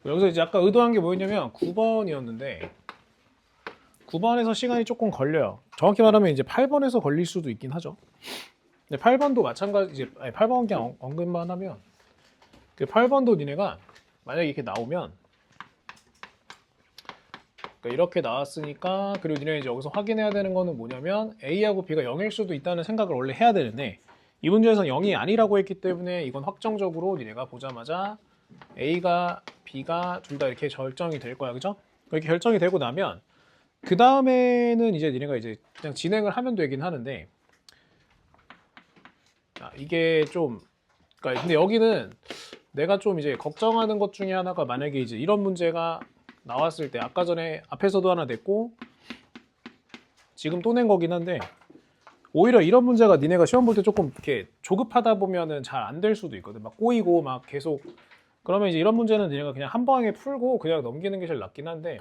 여기서 이제 아까 의도한 게 뭐였냐면 9번이었는데 9번에서 시간이 조금 걸려요. 정확히 말하면 이제 8번에서 걸릴 수도 있긴 하죠. 근데 8번도 마찬가지, 이제 8번 그냥 언급만 하면 그 8번도 니네가 만약에 이렇게 나오면 그러니까 이렇게 나왔으니까 그리고 니네 이제 여기서 확인해야 되는 거는 뭐냐면 A하고 B가 0일 수도 있다는 생각을 원래 해야 되는데 이 문제에서는 0이 아니라고 했기 때문에 이건 확정적으로 니네가 보자마자 A가 B가 둘 다 이렇게 결정이 될 거야, 그죠? 이렇게 결정이 되고 나면 그 다음에는 이제 니네가 이제 그냥 진행을 하면 되긴 하는데 이게 좀 그러니까 근데 여기는 내가 좀 이제 걱정하는 것 중에 하나가 만약에 이제 이런 문제가 나왔을 때 아까 전에 앞에서도 하나 냈고 지금 또 낸 거긴 한데 오히려 이런 문제가 니네가 시험 볼 때 조금 이렇게 조급하다 보면은 잘 안 될 수도 있거든. 막 꼬이고 막 계속 그러면 이제 이런 문제는 니네가 그냥 한 방에 풀고 그냥 넘기는 게 제일 낫긴 한데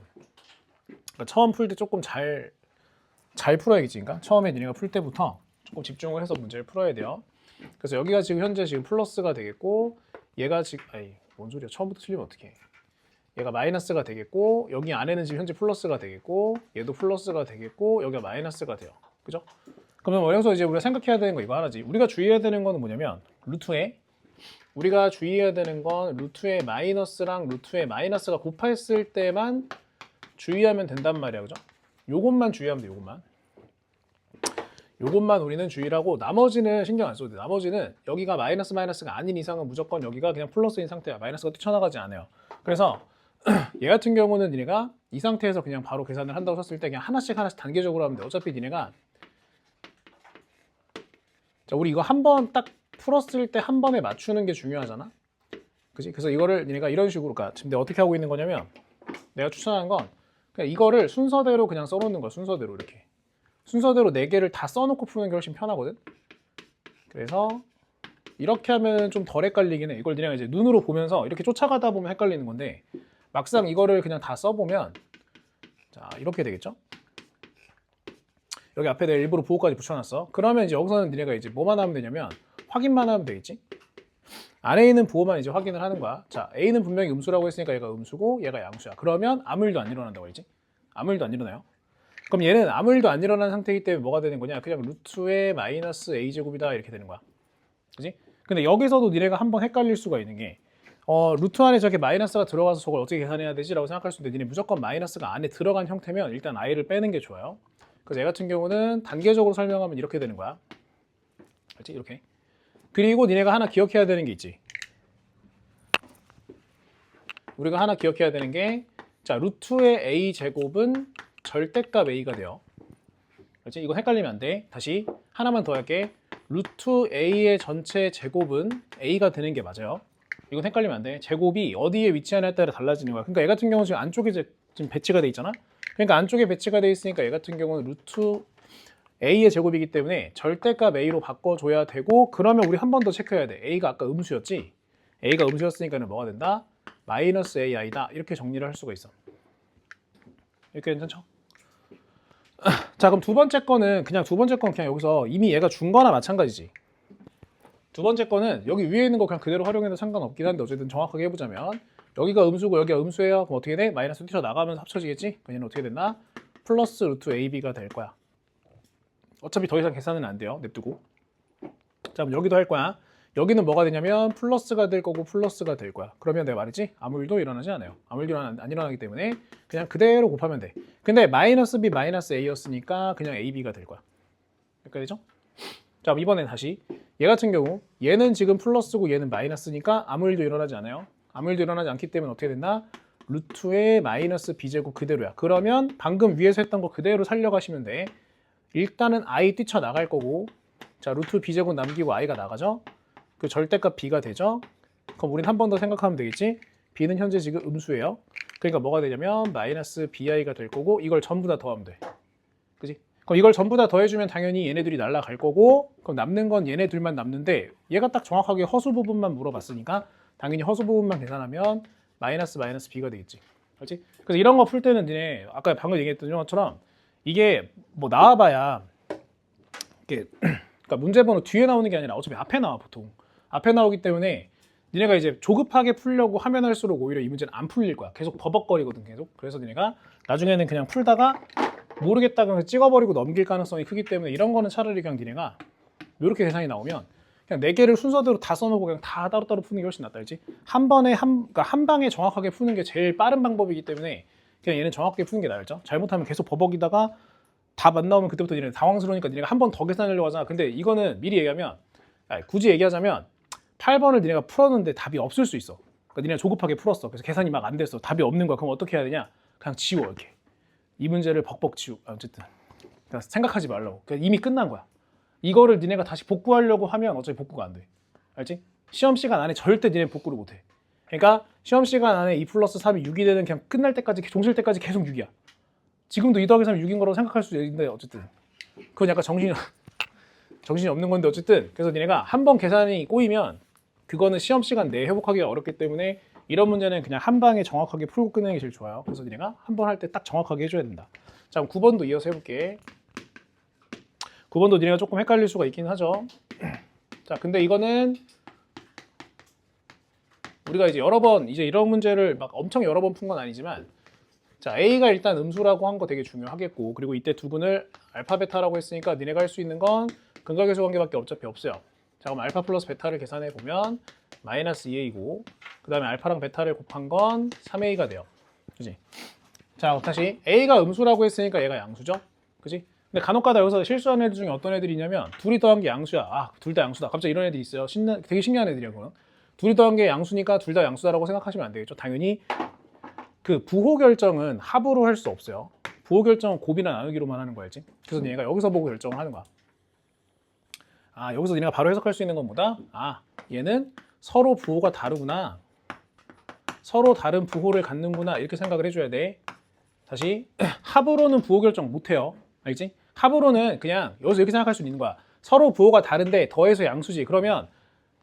그러니까 처음 풀 때 조금 잘 풀어야겠지. 그러니까 처음에 니네가 풀 때부터 조금 집중을 해서 문제를 풀어야 돼요. 그래서 여기가 지금 현재 지금 플러스가 되겠고 얘가 지금 아니 뭔 소리야 처음부터 틀리면 어떡해. 얘가 마이너스가 되겠고 여기 안에는 지금 현재 플러스가 되겠고 얘도 플러스가 되겠고 여기가 마이너스가 돼요. 그죠? 그러면 여기서 이제 우리가 생각해야 되는 거 이거 하나지. 우리가 주의해야 되는 거는 뭐냐면 루트에 우리가 주의해야 되는 건 루트의 마이너스랑 루트의 마이너스가 곱했을 때만 주의하면 된단 말이야. 그죠? 요것만 주의하면 돼. 요것만 우리는 주의를 하고 나머지는 신경 안 써도 돼. 나머지는 여기가 마이너스가 아닌 이상은 무조건 여기가 그냥 플러스인 상태야. 마이너스가 뛰쳐나가지 않아요. 그래서 얘 같은 경우는 니네가 이 상태에서 그냥 바로 계산을 한다고 쳤을 때 그냥 하나씩 단계적으로 하면 돼. 어차피 니네가 자 우리 이거 한 번 딱 풀었을 때 한 번에 맞추는 게 중요하잖아. 그지? 그래서 이거를 니네가 이런 식으로 그러니까 지금 내가 어떻게 하고 있는 거냐면 내가 추천하는 건 그냥 이거를 순서대로 그냥 써놓는 거야. 순서대로 이렇게 순서대로 4개를 다 써놓고 푸는 게 훨씬 편하거든. 그래서 이렇게 하면 좀 덜 헷갈리긴 해. 이걸 그냥 이제 눈으로 보면서 이렇게 쫓아가다 보면 헷갈리는 건데 막상 이거를 그냥 다 써보면 자 이렇게 되겠죠? 여기 앞에 내가 일부러 보호까지 붙여놨어. 그러면 이제 여기서는 니네가 이제 뭐만 하면 되냐면 확인만 하면 되겠지? 안에 있는 부호만 이제 확인을 하는 거야. 자 A는 분명히 음수라고 했으니까 얘가 음수고 얘가 양수야. 그러면 아무 일도 안 일어난다고 했지? 아무 일도 안 일어나요. 그럼 얘는 아무 일도 안 일어난 상태이기 때문에 뭐가 되는 거냐? 그냥 루트의 마이너스 a제곱이다 이렇게 되는 거야. 그지? 근데 여기서도 니네가 한번 헷갈릴 수가 있는 게 루트 안에 저게 마이너스가 들어가서 저걸 어떻게 계산해야 되지? 라고 생각할 수 있는데 니네 무조건 마이너스가 안에 들어간 형태면 일단 i를 빼는 게 좋아요. 그래서 얘 같은 경우는 단계적으로 설명하면 이렇게 되는 거야. 알지? 이렇게. 그리고 니네가 하나 기억해야 되는 게 있지. 우리가 하나 기억해야 되는 게 자, 루트의 a제곱은 절대값 a가 돼요. 그렇지? 이거 헷갈리면 안 돼. 다시 하나만 더 할게. 루트 a의 전체 제곱은 a가 되는 게 맞아요. 이건 헷갈리면 안 돼. 제곱이 어디에 위치하냐에 따라 달라지는 거야. 그러니까 얘 같은 경우는 지금 안쪽에 지금 배치가 돼 있잖아. 그러니까 안쪽에 배치가 돼 있으니까 얘 같은 경우는 루트 a의 제곱이기 때문에 절대값 a로 바꿔줘야 되고 그러면 우리 한 번 더 체크해야 돼. a가 아까 음수였지? a가 음수였으니까는 뭐가 된다? 마이너스 ai다. 이렇게 정리를 할 수가 있어. 이렇게 괜찮죠? 자 그럼 두 번째 거는 그냥 여기서 이미 얘가 준 거나 마찬가지지. 두 번째 거는 여기 위에 있는 거 그냥 그대로 활용해도 상관없긴 한데 어쨌든 정확하게 해보자면 여기가 음수고 여기가 음수예요. 그럼 어떻게 돼? 마이너스 뛰쳐나가면서 합쳐지겠지? 그럼 얘는 어떻게 됐나? 플러스 루트 ab가 될 거야. 어차피 더 이상 계산은 안 돼요. 냅두고. 자 그럼 여기도 할 거야. 여기는 뭐가 되냐면 플러스가 될 거고 플러스가 될 거야. 그러면 내가 말했지? 아무 일도 일어나지 않아요. 아무 일도 안 일어나기 때문에 그냥 그대로 곱하면 돼. 근데 마이너스 b 마이너스 a였으니까 그냥 ab가 될 거야. 여기까지 되죠? 자 그럼 이번엔 다시 얘 같은 경우 얘는 지금 플러스고 얘는 마이너스니까 아무 일도 일어나지 않아요. 아무 일도 일어나지 않기 때문에 어떻게 된다? 루트의 마이너스 b제곱 그대로야. 그러면 방금 위에서 했던 거 그대로 살려가시면 돼. 일단은 i 뛰쳐나갈 거고 자 루트 b제곱 남기고 i가 나가죠? 그 절대값 b가 되죠? 그럼 우린 한 번 더 생각하면 되겠지? b는 현재 지금 음수예요. 그러니까 뭐가 되냐면 마이너스 bi가 될 거고 이걸 전부 다 더하면 돼. 그지? 그럼 이걸 전부 다 더해주면 당연히 얘네들이 날아갈 거고 그럼 남는 건 얘네들만 남는데 얘가 딱 정확하게 허수 부분만 물어봤으니까 당연히 허수 부분만 계산하면 마이너스 b가 되겠지. 그렇지? 그래서 이런 거 풀 때는 니네 아까 방금 얘기했던 것처럼 이게 뭐 나와봐야 이게 그러니까 문제번호 뒤에 나오는 게 아니라 어차피 앞에 나와 보통. 앞에 나오기 때문에 니네가 이제 조급하게 풀려고 하면 할수록 오히려 이 문제는 안 풀릴 거야. 계속 버벅거리거든 계속. 그래서 니네가 나중에는 그냥 풀다가 모르겠다 그냥 찍어버리고 넘길 가능성이 크기 때문에 이런 거는 차라리 그냥 니네가 이렇게 계산이 나오면 그냥 4개를 순서대로 다 써놓고 그냥 다 따로따로 푸는 게 훨씬 낫다. 알지? 한 번에 그러니까 한 방에 정확하게 푸는 게 제일 빠른 방법이기 때문에 그냥 얘는 정확하게 푸는 게 나을죠. 잘못하면 계속 버벅이다가 답 안 나오면 그때부터 니네 당황스러우니까 니네가 한 번 더 계산하려고 하잖아. 근데 이거는 미리 얘기하면 굳이 얘기하자면 8번을 니네가 풀었는데 답이 없을 수 있어. 그러니까 니네가 조급하게 풀었어. 그래서 계산이 막 안 됐어. 답이 없는 거야. 그럼 어떻게 해야 되냐? 그냥 지워 이렇게. 이 문제를 벅벅 지우. 어쨌든 그러니까 생각하지 말라고. 그러니까 이미 끝난 거야. 이거를 니네가 다시 복구하려고 하면 어차피 복구가 안 돼. 알지? 시험 시간 안에 절대 니네 복구를 못 해. 그러니까 시험 시간 안에 2 플러스 3이 6이 되는 그냥 끝날 때까지 종실 때까지 계속 6이야. 지금도 2 더하기 3이 6인 거라고 생각할 수 있는데 어쨌든 그건 약간 정신이 없는 건데 어쨌든 그래서 니네가 한 번 계산이 꼬이면 그거는 시험 시간 내에 회복하기가 어렵기 때문에 이런 문제는 그냥 한 방에 정확하게 풀고 끝내는 게 제일 좋아요. 그래서 니네가 한 번 할 때 딱 정확하게 해줘야 된다. 자, 그럼 9번도 이어서 해볼게. 9번도 니네가 조금 헷갈릴 수가 있긴 하죠. 자, 근데 이거는 우리가 이제 여러 번 이제 이런 문제를 막 엄청 여러 번 푼 건 아니지만 자, A가 일단 음수라고 한 거 되게 중요하겠고 그리고 이때 두근을 알파 베타라고 했으니까 니네가 할 수 있는 건 근각계수 관계밖에 어차피 없어요. 자, 그럼 알파 플러스 베타를 계산해 보면 마이너스 2A고 그 다음에 알파랑 베타를 곱한 건 3A가 돼요. 그지? 자, 다시 A가 음수라고 했으니까 얘가 양수죠? 그지? 근데 간혹가다 여기서 실수하는 애들 중에 어떤 애들이 있냐면 둘이 더한 게 양수야. 아, 둘 다 양수다. 갑자기 이런 애들이 있어요. 되게 신기한 애들이야, 그건. 둘이 더한 게 양수니까 둘 다 양수다라고 생각하시면 안 되겠죠. 당연히 그 부호 결정은 합으로 할 수 없어요. 부호 결정은 곱이나 나누기로만 하는 거야지. 그래서 얘가 여기서 보고 결정을 하는 거야. 아, 여기서 니네가 바로 해석할 수 있는 건 뭐다? 아, 얘는 서로 부호가 다르구나. 서로 다른 부호를 갖는구나. 이렇게 생각을 해줘야 돼. 다시 합으로는 부호 결정 못해요. 알지? 합으로는 그냥 여기서 이렇게 생각할 수 있는 거야. 서로 부호가 다른데 더해서 양수지. 그러면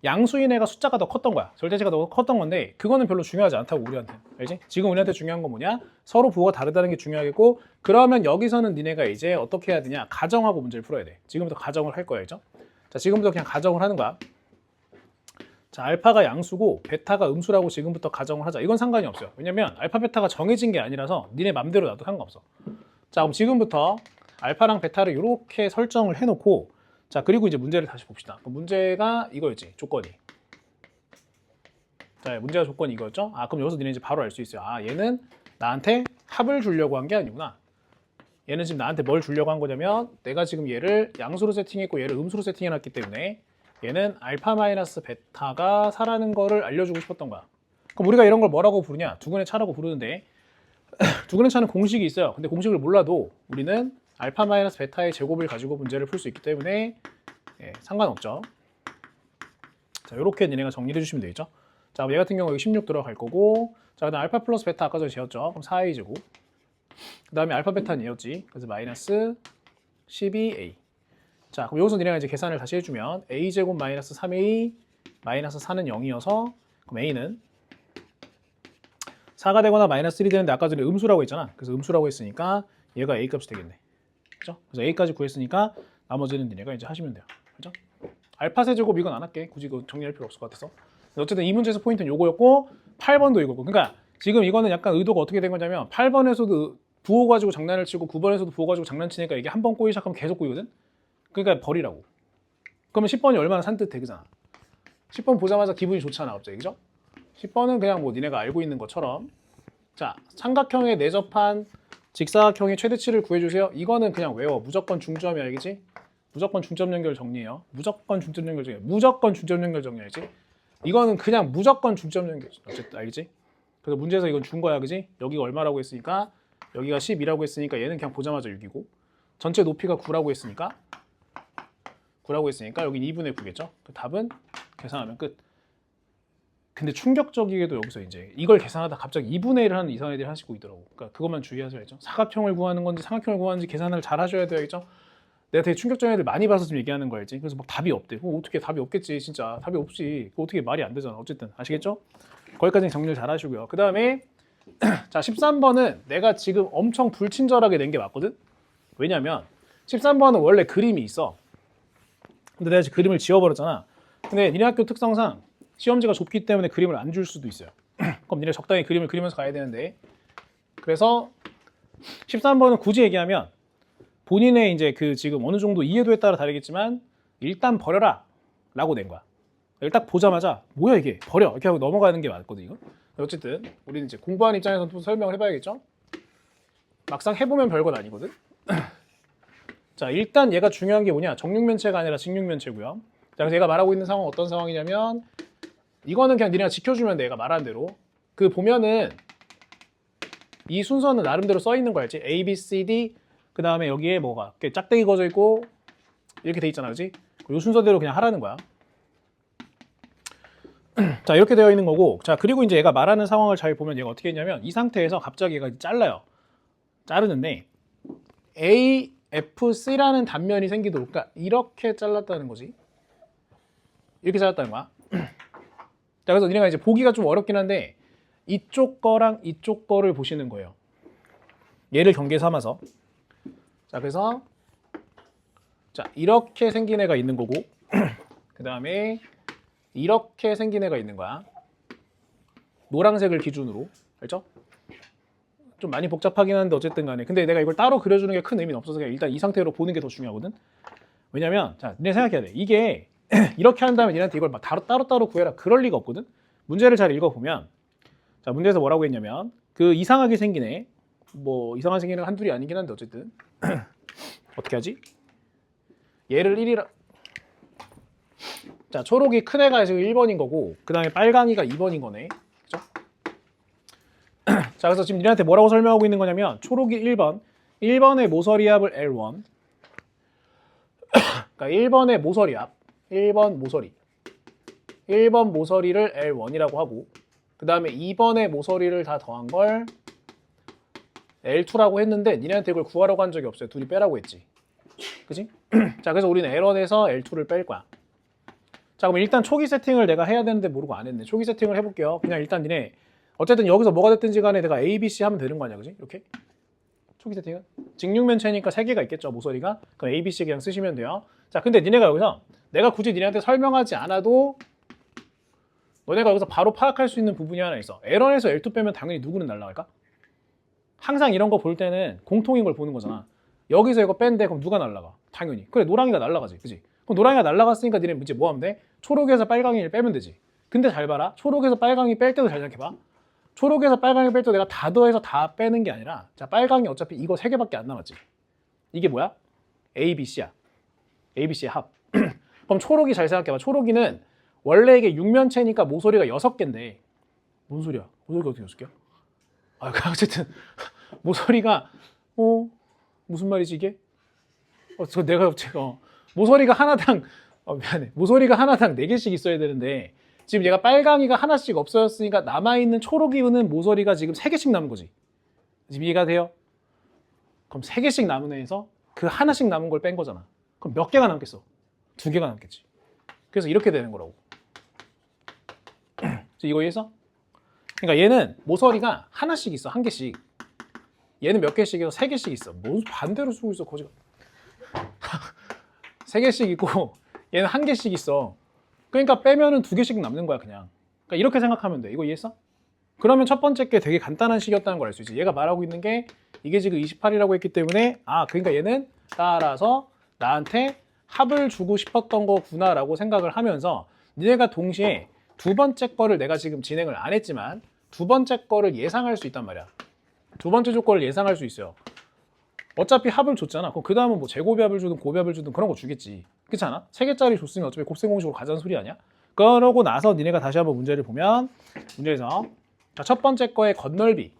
양수인 애가 숫자가 더 컸던 거야. 절대치가 더 컸던 건데 그거는 별로 중요하지 않다고 우리한테. 알지? 지금 우리한테 중요한 건 뭐냐? 서로 부호가 다르다는 게 중요하겠고 그러면 여기서는 니네가 이제 어떻게 해야 되냐? 가정하고 문제를 풀어야 돼. 지금부터 가정을 할 거야. 알죠? 자, 지금부터 그냥 가정을 하는 거야. 자, 알파가 양수고 베타가 음수라고 지금부터 가정을 하자. 이건 상관이 없어요. 왜냐면 알파 베타가 정해진 게 아니라서 니네 맘대로 놔도 상관없어. 자, 그럼 지금부터 알파랑 베타를 이렇게 설정을 해놓고 자, 그리고 이제 문제를 다시 봅시다. 문제가 이거였지, 조건이. 자, 문제가 조건이 이거였죠? 아, 그럼 여기서 니네 이제 바로 알 수 있어요. 아, 얘는 나한테 합을 주려고 한 게 아니구나. 얘는 지금 나한테 뭘 주려고 한 거냐면 내가 지금 얘를 양수로 세팅했고 얘를 음수로 세팅해놨기 때문에 얘는 알파 마이너스 베타가 4라는 거를 알려주고 싶었던 거야. 그럼 우리가 이런 걸 뭐라고 부르냐? 두근의 차라고 부르는데 두근의 차는 공식이 있어요. 근데 공식을 몰라도 우리는 알파 마이너스 베타의 제곱을 가지고 문제를 풀 수 있기 때문에 상관없죠. 자, 이렇게 니네가 정리를 해주시면 되겠죠. 자, 얘 같은 경우 여기 16 들어갈 거고 자, 그다음 알파 플러스 베타 아까 전에 재웠죠. 그럼 4A 제곱 그 다음에 알파 베타는 얘였지. 그래서 마이너스 12A. 자, 그럼 여기서 니네가 이제 계산을 다시 해주면 A 제곱 마이너스 3A 마이너스 4는 0이어서 그럼 A는 4가 되거나 마이너스 1이 되는데 아까 전에 음수라고 했잖아. 그래서 음수라고 했으니까 얘가 A 값이 되겠네. 그죠? 그래서 A까지 구했으니까 나머지는 니네가 이제 하시면 돼요. 그죠? 알파 세제곱 이건 안 할게. 굳이 이거 정리할 필요 없을 것 같아서. 어쨌든 이 문제에서 포인트는 요거였고 8번도 이거고. 그러니까 지금 이거는 약간 의도가 어떻게 된 거냐면 8번에서도 부호 가지고 장난을 치고 9번에서도 부호 가지고 장난치니까 이게 한 번 꼬이기 시작하면 계속 꼬이거든? 그러니까 버리라고. 그러면 10번이 얼마나 산뜻해, 그잖아. 10번 보자마자 기분이 좋잖아, 갑자기. 그죠? 10번은 그냥 뭐 니네가 알고 있는 것처럼 자, 삼각형에 내접한 직사각형의 최대치를 구해주세요. 이거는 그냥 외워. 무조건 중점이 알겠지? 무조건 중점 연결 정리해요. 무조건 중점 연결 정리. 무조건 중점 연결 정리해야지. 이거는 그냥 무조건 중점 연결. 어쨌든 알겠지? 그래서 문제에서 이건 준 거야, 그지? 여기가 얼마라고 했으니까 여기가 12라고 했으니까 얘는 그냥 보자마자 6이고 전체 높이가 9라고 했으니까 여긴 2분의 9겠죠? 그 답은 계산하면 끝. 근데 충격적이게도 여기서 이제 이걸 계산하다 갑자기 2분의 1을 하는 이상한 애들이 하시고 있더라고. 그러니까 그것만 주의하셔야죠. 사각형을 구하는 건지 삼각형을 구하는지 계산을 잘 하셔야 되겠죠? 내가 되게 충격적인 애들 많이 봐서 지금 얘기하는 거였지. 그래서 막 답이 없대. 어떻게 답이 없겠지, 진짜. 답이 없지. 어떻게 말이 안 되잖아. 어쨌든 아시겠죠? 거기까지 정리를 잘 하시고요. 그 다음에 자, 13번은 내가 지금 엄청 불친절하게 낸 게 맞거든? 왜냐면 13번은 원래 그림이 있어. 근데 내가 지금 그림을 지워버렸잖아. 근데 니네 학교 특성상 시험지가 좁기 때문에 그림을 안 줄 수도 있어요. 그럼 니네 적당히 그림을 그리면서 가야 되는데, 그래서 13번은 굳이 얘기하면 본인의 이제 그 지금 어느 정도 이해도에 따라 다르겠지만 일단 버려라 라고 낸 거야. 딱 보자마자 뭐야 이게 버려 이렇게 하고 넘어가는 게 맞거든요. 어쨌든 우리는 이제 공부하는 입장에서 또 설명을 해봐야겠죠. 막상 해보면 별건 아니거든. 자, 일단 얘가 중요한 게 뭐냐, 정육면체가 아니라 직육면체고요. 자, 그래서 얘가 말하고 있는 상황은 어떤 상황이냐면, 이거는 그냥 니네가 지켜주면 돼. 얘가 말한 대로. 그 보면은 이 순서는 나름대로 써 있는 거 알지? A, B, C, D, 그 다음에 여기에 뭐가 이렇게 짝대기 그어져 있고 이렇게 돼 있잖아, 그렇지? 이 순서대로 그냥 하라는 거야. 자, 이렇게 되어 있는 거고, 자, 그리고 이제 얘가 말하는 상황을 잘 보면 얘가 어떻게 했냐면, 이 상태에서 갑자기 얘가 잘라요. 자르는데 A, F, C라는 단면이 생기도록, 그러니까 이렇게 잘랐다는 거지. 이렇게 잘랐다는 거야. 자, 그래서 니네가 이제 보기가 좀 어렵긴 한데 이쪽 거랑 이쪽 거를 보시는 거예요. 얘를 경계 삼아서. 자, 그래서 자, 이렇게 생긴 애가 있는 거고 그 다음에 이렇게 생긴 애가 있는 거야. 노란색을 기준으로. 알죠? 좀 많이 복잡하긴 한데 어쨌든 간에, 근데 내가 이걸 따로 그려주는 게 큰 의미는 없어서 그냥 일단 이 상태로 보는 게 더 중요하거든. 왜냐면 자, 니네 생각해야 돼. 이게 이렇게 한 다음에 니네한테 이걸 막 따로따로 구해라 그럴 리가 없거든. 문제를 잘 읽어보면, 자, 문제에서 뭐라고 했냐면, 그 이상하게 생긴 애, 뭐 이상하게 생긴 애가 한둘이 아니긴 한데 어쨌든 어떻게 하지? 얘를 1이라, 자, 초록이 큰 애가 지금 1번인 거고 그 다음에 빨강이가 2번인 거네. 그죠? 자, 그래서 지금 니네한테 뭐라고 설명하고 있는 거냐면, 초록이 1번의 모서리 합을 L1, 그러니까 1번의 모서리 합, 1번 모서리를 L1이라고 하고, 그 다음에 2번의 모서리를 다 더한 걸 L2라고 했는데 니네한테 이걸 구하라고 한 적이 없어요. 둘이 빼라고 했지. 그지? 자, 그래서 우리는 L1에서 L2를 뺄 거야. 자, 그럼 일단 초기 세팅을 내가 해야 되는데 모르고 안 했네. 초기 세팅을 해볼게요. 그냥 일단 니네 어쨌든 여기서 뭐가 됐든지 간에 내가 A, B, C 하면 되는 거 아니야, 그지? 이렇게 초기 세팅은 직육면체니까 3개가 있겠죠, 모서리가. 그럼 A, B, C 그냥 쓰시면 돼요. 자, 근데 니네가 여기서 내가 굳이 니네한테 설명하지 않아도 너네가 여기서 바로 파악할 수 있는 부분이 하나 있어. L1에서 L2 빼면 당연히 누구는 날라갈까? 항상 이런 거 볼 때는 공통인 걸 보는 거잖아. 여기서 이거 뺀데 그럼 누가 날라가? 당연히. 그래, 노랑이가 날라가지, 그지? 그럼 노랑이가 날라갔으니까 니네 이제 뭐 하면 돼? 초록에서 빨강이를 빼면 되지. 근데 잘 봐라. 초록에서 빨강이 뺄 때도 잘 생각해봐. 초록에서 빨강이 뺄 때 내가 다 더해서 다 빼는 게 아니라, 자, 빨강이 어차피 이거 3개밖에 안 남았지. 이게 뭐야? A, B, C야. A, B, C의 합. 그럼 초록이 잘 생각해봐. 초록이는 원래 이게 육면체니까 모서리가 6개인데, 뭔 소리야? 모서리가 어떻게 6개야? 아, 어쨌든 모서리가 무슨 말이지 이게? 제가 모서리가 하나당 미안해. 모서리가 하나당 4개씩 있어야 되는데 지금 얘가 빨강이가 하나씩 없어졌으니까 남아있는 초록이는 모서리가 지금 3개씩 남은 거지. 지금 이해가 돼요? 그럼 3개씩 남은 애에서 그 하나씩 남은 걸 뺀 거잖아. 그럼 몇 개가 남겠어? 2개가 남겠지. 그래서 이렇게 되는 거라고. 이거 이해했어? 그러니까 얘는 모서리가 하나씩 있어. 1개씩. 얘는 몇 개씩이서 3개씩 있어. 뭔 반대로 쓰고 있어, 거지가. 3개씩 있고 얘는 1개씩 있어. 그러니까 빼면은 2개씩 남는 거야, 그냥. 그러니까 이렇게 생각하면 돼. 이거 이해했어? 그러면 첫 번째 게 되게 간단한 식이었다는 걸 알 수 있지. 얘가 말하고 있는 게 이게 지금 28이라고 했기 때문에, 아, 그러니까 얘는 따라서 나한테 합을 주고 싶었던 거구나 라고 생각을 하면서, 니네가 동시에 두 번째 거를 내가 지금 진행을 안 했지만 두 번째 거를 예상할 수 있단 말이야. 두 번째 조건을 예상할 수 있어요. 어차피 합을 줬잖아. 그럼 그 다음은 뭐 제곱합을 주든 곱합을 주든 그런 거 주겠지. 그렇지 않아? 3개짜리 줬으면 어차피 곱셈 공식으로 가자는 소리 아니야? 그러고 나서 니네가 다시 한번 문제를 보면, 문제에서 자, 첫 번째 거의 건널비.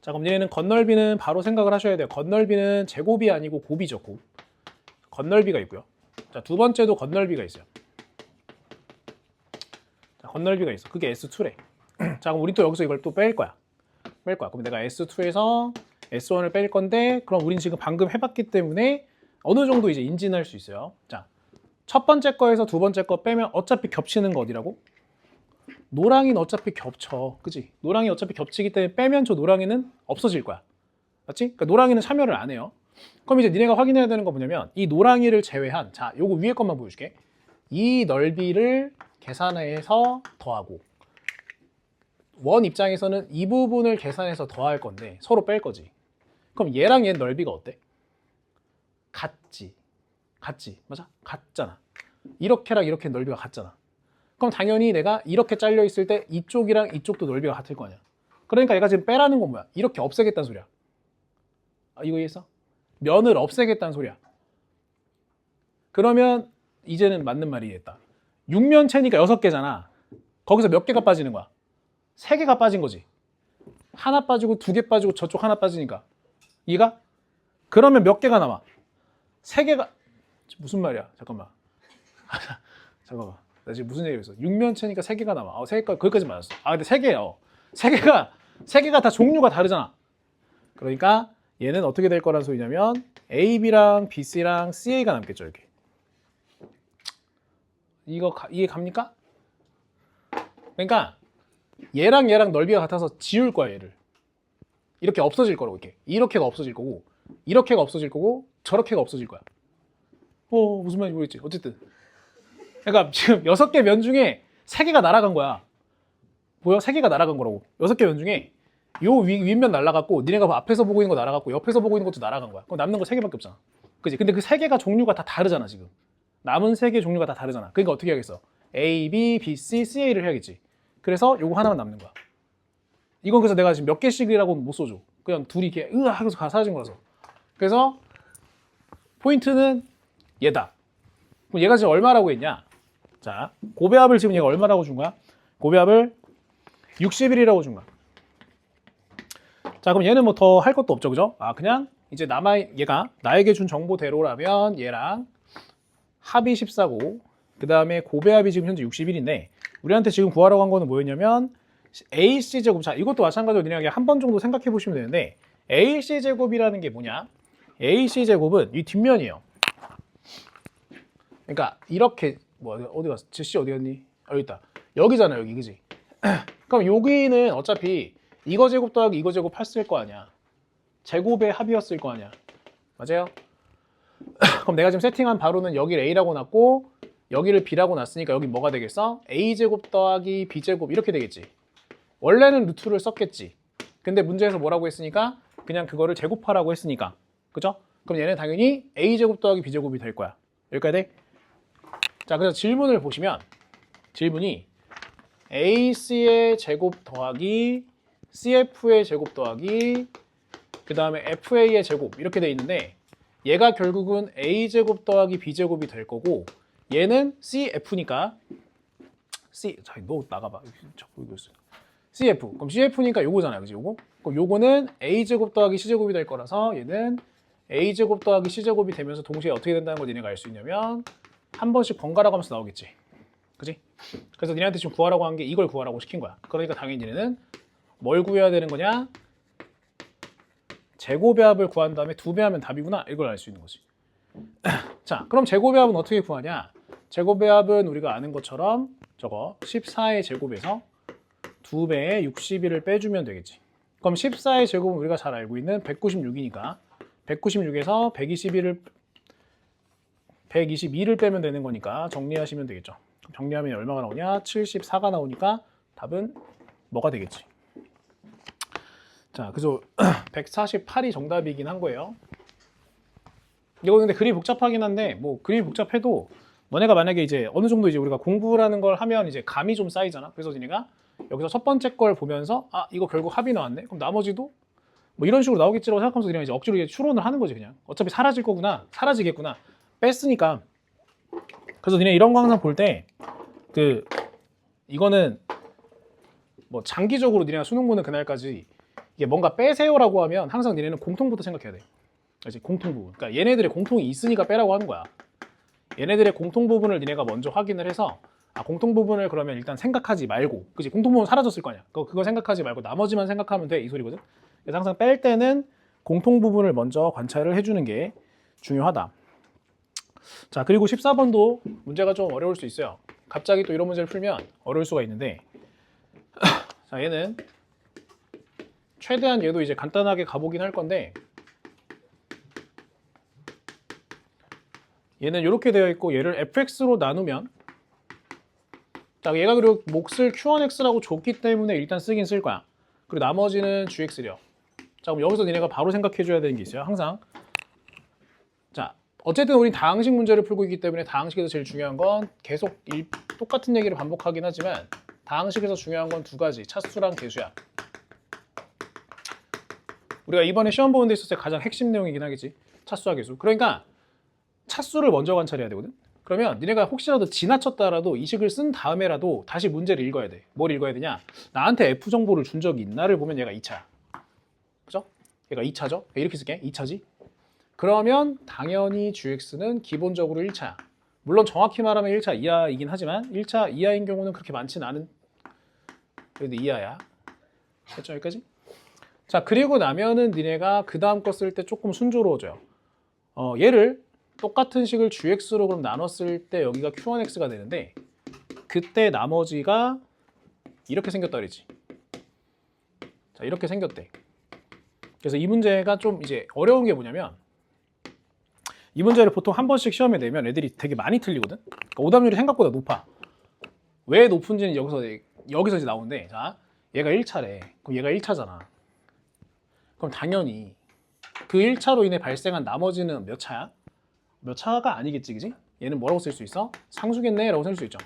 자, 그럼 니네는 건널비는 바로 생각을 하셔야 돼요. 건널비는 제곱이 아니고 곱이죠, 곱. 건널비가 있고요. 자, 두 번째도 건널비가 있어요. 자, 건널비가 있어. 그게 S2래. 자, 그럼 우리 또 여기서 이걸 또 뺄 거야. 그럼 내가 S2에서 S1을 뺄 건데, 그럼 우린 지금 방금 해봤기 때문에 어느 정도 이제 인지할 수 있어요. 자, 첫 번째 거에서 두 번째 거 빼면 어차피 겹치는 거 어디라고? 노랑이는 어차피 겹쳐. 그치? 노랑이 어차피 겹치기 때문에 빼면 저 노랑이는 없어질 거야. 맞지? 그러니까 노랑이는 참여를 안 해요. 그럼 이제 니네가 확인해야 되는 거 뭐냐면, 이 노랑이를 제외한, 자, 요거 위에 것만 보여줄게. 이 넓이를 계산해서 더하고 원 입장에서는 이 부분을 계산해서 더할 건데 서로 뺄 거지. 그럼 얘랑 얘 넓이가 어때? 같지. 맞아? 같잖아. 이렇게랑 이렇게 넓이가 같잖아. 그럼 당연히 내가 이렇게 잘려 있을 때 이쪽이랑 이쪽도 넓이가 같을 거 아니야. 그러니까 얘가 지금 빼라는 건 뭐야? 이렇게 없애겠다는 소리야. 이거 이해했어? 면을 없애겠다는 소리야. 그러면 이제는 맞는 말이 됐다. 6면체니까 6개잖아. 거기서 몇 개가 빠지는 거야? 3개가 빠진 거지. 하나 빠지고 2개 빠지고 저쪽 하나 빠지니까. 이가? 그러면 몇 개가 남아? 3개가 무슨 말이야? 잠깐만. 잠깐만. 나 지금 무슨 얘기를 했어? 6면체니까 3개가 남아. 3개가 거기까지 맞았어. 근데 3개예요. 3개가 다 종류가 다르잖아. 그러니까 얘는 어떻게 될 거란 소리냐면 A, B랑 B, C랑 CA가 남겠죠, 이렇게. 이거 이해 갑니까? 그러니까 얘랑 얘랑 넓이가 같아서 지울 거야, 얘를. 이렇게 없어질 거라고, 이렇게. 이렇게가 없어질 거고, 이렇게가 없어질 거고, 저렇게가 없어질 거야. 무슨 말인지 모르겠지. 어쨌든. 그러니까 지금 6개 면 중에 3개가 날아간 거야. 뭐야? 3개가 날아간 거라고. 6개 면 중에 요 윗면 날아갔고, 니네가 앞에서 보고 있는 거 날아갔고, 옆에서 보고 있는 것도 날아간 거야. 그럼 남는 거 3개밖에 없잖아. 그치? 근데 그 3개가 종류가 다 다르잖아, 지금. 남은 3개 종류가 다 다르잖아. 그러니까 어떻게 해야겠어? A, B, B, C, CA를 해야겠지. 그래서 요거 하나만 남는 거야. 이건 그래서 내가 지금 몇 개씩이라고 못 써줘. 그냥 둘이 이렇게 하고서 사라진 거라서. 그래서 포인트는 얘다. 그럼 얘가 지금 얼마라고 했냐? 자, 고배합을 지금 얘가 얼마라고 준 거야? 고배합을 60일이라고 준 거야. 자, 그럼 얘는 뭐 더 할 것도 없죠, 그죠? 그냥 이제 얘가 나에게 준 정보대로라면 얘랑 합이 14고, 그 다음에 고배합이 지금 현재 60일인데, 우리한테 지금 구하라고 한 거는 뭐였냐면 AC제곱. 자, 이것도 마찬가지로 니네가 한 번 정도 생각해 보시면 되는데, AC제곱이라는 게 뭐냐? AC제곱은 이 뒷면이에요. 그러니까 이렇게 어디 갔어? 제시 어디 갔니? 여기 있다. 여기잖아, 여기. 그지? 그럼 여기는 어차피 이거 제곱 더하기 이거 제곱 했을 거 아니야. 제곱의 합이었을 거 아니야. 맞아요? 그럼 내가 지금 세팅한 바로는 여기를 A라고 놨고 여기를 B라고 놨으니까 여기 뭐가 되겠어? A제곱 더하기 B제곱 이렇게 되겠지. 원래는 루트를 썼겠지. 근데 문제에서 뭐라고 했으니까 그냥 그거를 제곱하라고 했으니까. 그죠? 그럼 얘는 당연히 A제곱 더하기 B제곱이 될 거야. 여기까지 돼? 자, 그래서 질문을 보시면 질문이 AC의 제곱 더하기 CF의 제곱 더하기 그 다음에 FA의 제곱 이렇게 돼 있는데 얘가 결국은 A제곱 더하기 B제곱이 될 거고 얘는 CF니까 자, 너 나가봐. 자꾸 이거 있어. CF. 그럼 CF니까 요거잖아요. 그지? 요거? 그럼 요거는 A제곱 더하기 C제곱이 될 거라서 얘는 A제곱 더하기 C제곱이 되면서 동시에 어떻게 된다는 걸 니네가 알 수 있냐면 한 번씩 번갈아 가면서 나오겠지. 그지? 그래서 니네한테 지금 구하라고 한 게 이걸 구하라고 시킨 거야. 그러니까 당연히 니네는 뭘 구해야 되는 거냐? 제곱의 구한 다음에 2배 하면 답이구나. 이걸 알 수 있는 거지. 자, 그럼 제곱의 합은 어떻게 구하냐? 제곱의 합은 우리가 아는 것처럼 저거 14의 제곱에서 2배의 61을 빼주면 되겠지. 그럼 14의 제곱은 우리가 잘 알고 있는 196이니까 196에서 122를 빼면 되는 거니까 정리하시면 되겠죠. 정리하면 얼마가 나오냐? 74가 나오니까 답은 뭐가 되겠지? 자, 그래서 148이 정답이긴 한 거예요. 이거 근데 그리 복잡하긴 한데 뭐 그리 복잡해도 너네가 만약에 이제 어느 정도 이제 우리가 공부라는 걸 하면 이제 감이 좀 쌓이잖아. 그래서 니네가 여기서 첫 번째 걸 보면서 이거 결국 합이 나왔네. 그럼 나머지도 뭐 이런 식으로 나오겠지라고 생각하면서 그냥 이제 억지로 이제 추론을 하는 거지. 그냥 어차피 사라질 거구나, 사라지겠구나, 뺐으니까. 그래서 니네 이런 거 항상 볼 때 이거는 뭐 장기적으로 니네가 수능 보는 그날까지 이게 뭔가 빼세요라고 하면 항상 니네는 공통부터 생각해야 돼. 이제 공통 부분. 그러니까 얘네들의 공통이 있으니까 빼라고 하는 거야. 얘네들의 공통 부분을 니네가 먼저 확인을 해서 공통 부분을 그러면 일단 생각하지 말고, 그지? 공통 부분 사라졌을 거 아니야. 그거 생각하지 말고 나머지만 생각하면 돼, 이 소리거든. 그래서 항상 뺄 때는 공통 부분을 먼저 관찰을 해주는 게 중요하다. 자, 그리고 14번도 문제가 좀 어려울 수 있어요. 갑자기 또 이런 문제를 풀면 어려울 수가 있는데, 자, 얘는 최대한 얘도 이제 간단하게 가보긴 할 건데, 얘는 이렇게 되어 있고 얘를 fx로 나누면 자, 얘가 그리고 몫을 Q1X라고 줬기 때문에 일단 쓰긴 쓸 거야. 그리고 나머지는 GX래요. 자, 그럼 여기서 니네가 바로 생각해줘야 되는 게 있어요. 항상. 자, 어쨌든 우리 다항식 문제를 풀고 있기 때문에 다항식에서 제일 중요한 건 계속 똑같은 얘기를 반복하긴 하지만 다항식에서 중요한 건 두 가지, 차수랑 개수야. 우리가 이번에 시험 보는 데 있어서 가장 핵심 내용이긴 하겠지. 차수와 개수. 그러니까 차수를 먼저 관찰해야 되거든. 그러면 니네가 혹시라도 지나쳤다라도 이 식을 쓴 다음에라도 다시 문제를 읽어야 돼. 뭘 읽어야 되냐? 나한테 F 정보를 준 적이 있나를 보면 얘가 2차야. 그죠? 얘가 2차죠? 이렇게 쓸게. 2차지? 그러면 당연히 GX는 기본적으로 1차야. 물론 정확히 말하면 1차 이하이긴 하지만 1차 이하인 경우는 그렇게 많지는 않은, 그래도 이하야. 됐죠? 여기까지? 자, 그리고 나면은 니네가 그 다음 거 쓸 때 조금 순조로워져요. 얘를 똑같은 식을 GX로 그럼 나눴을 때 여기가 Q1X가 되는데 그때 나머지가 이렇게 생겼다 그랬지. 자, 이렇게 생겼대. 그래서 이 문제가 좀 이제 어려운 게 뭐냐면 이 문제를 보통 한 번씩 시험에 내면 애들이 되게 많이 틀리거든. 그러니까 오답률이 생각보다 높아. 왜 높은지는 여기서 이제 나오는데, 자, 얘가 1차래. 그럼 얘가 1차잖아. 그럼 당연히 그 1차로 인해 발생한 나머지는 몇 차야? 몇 차가 아니겠지, 그지? 얘는 뭐라고 쓸 수 있어? 상수겠네? 라고 쓸 수 있죠.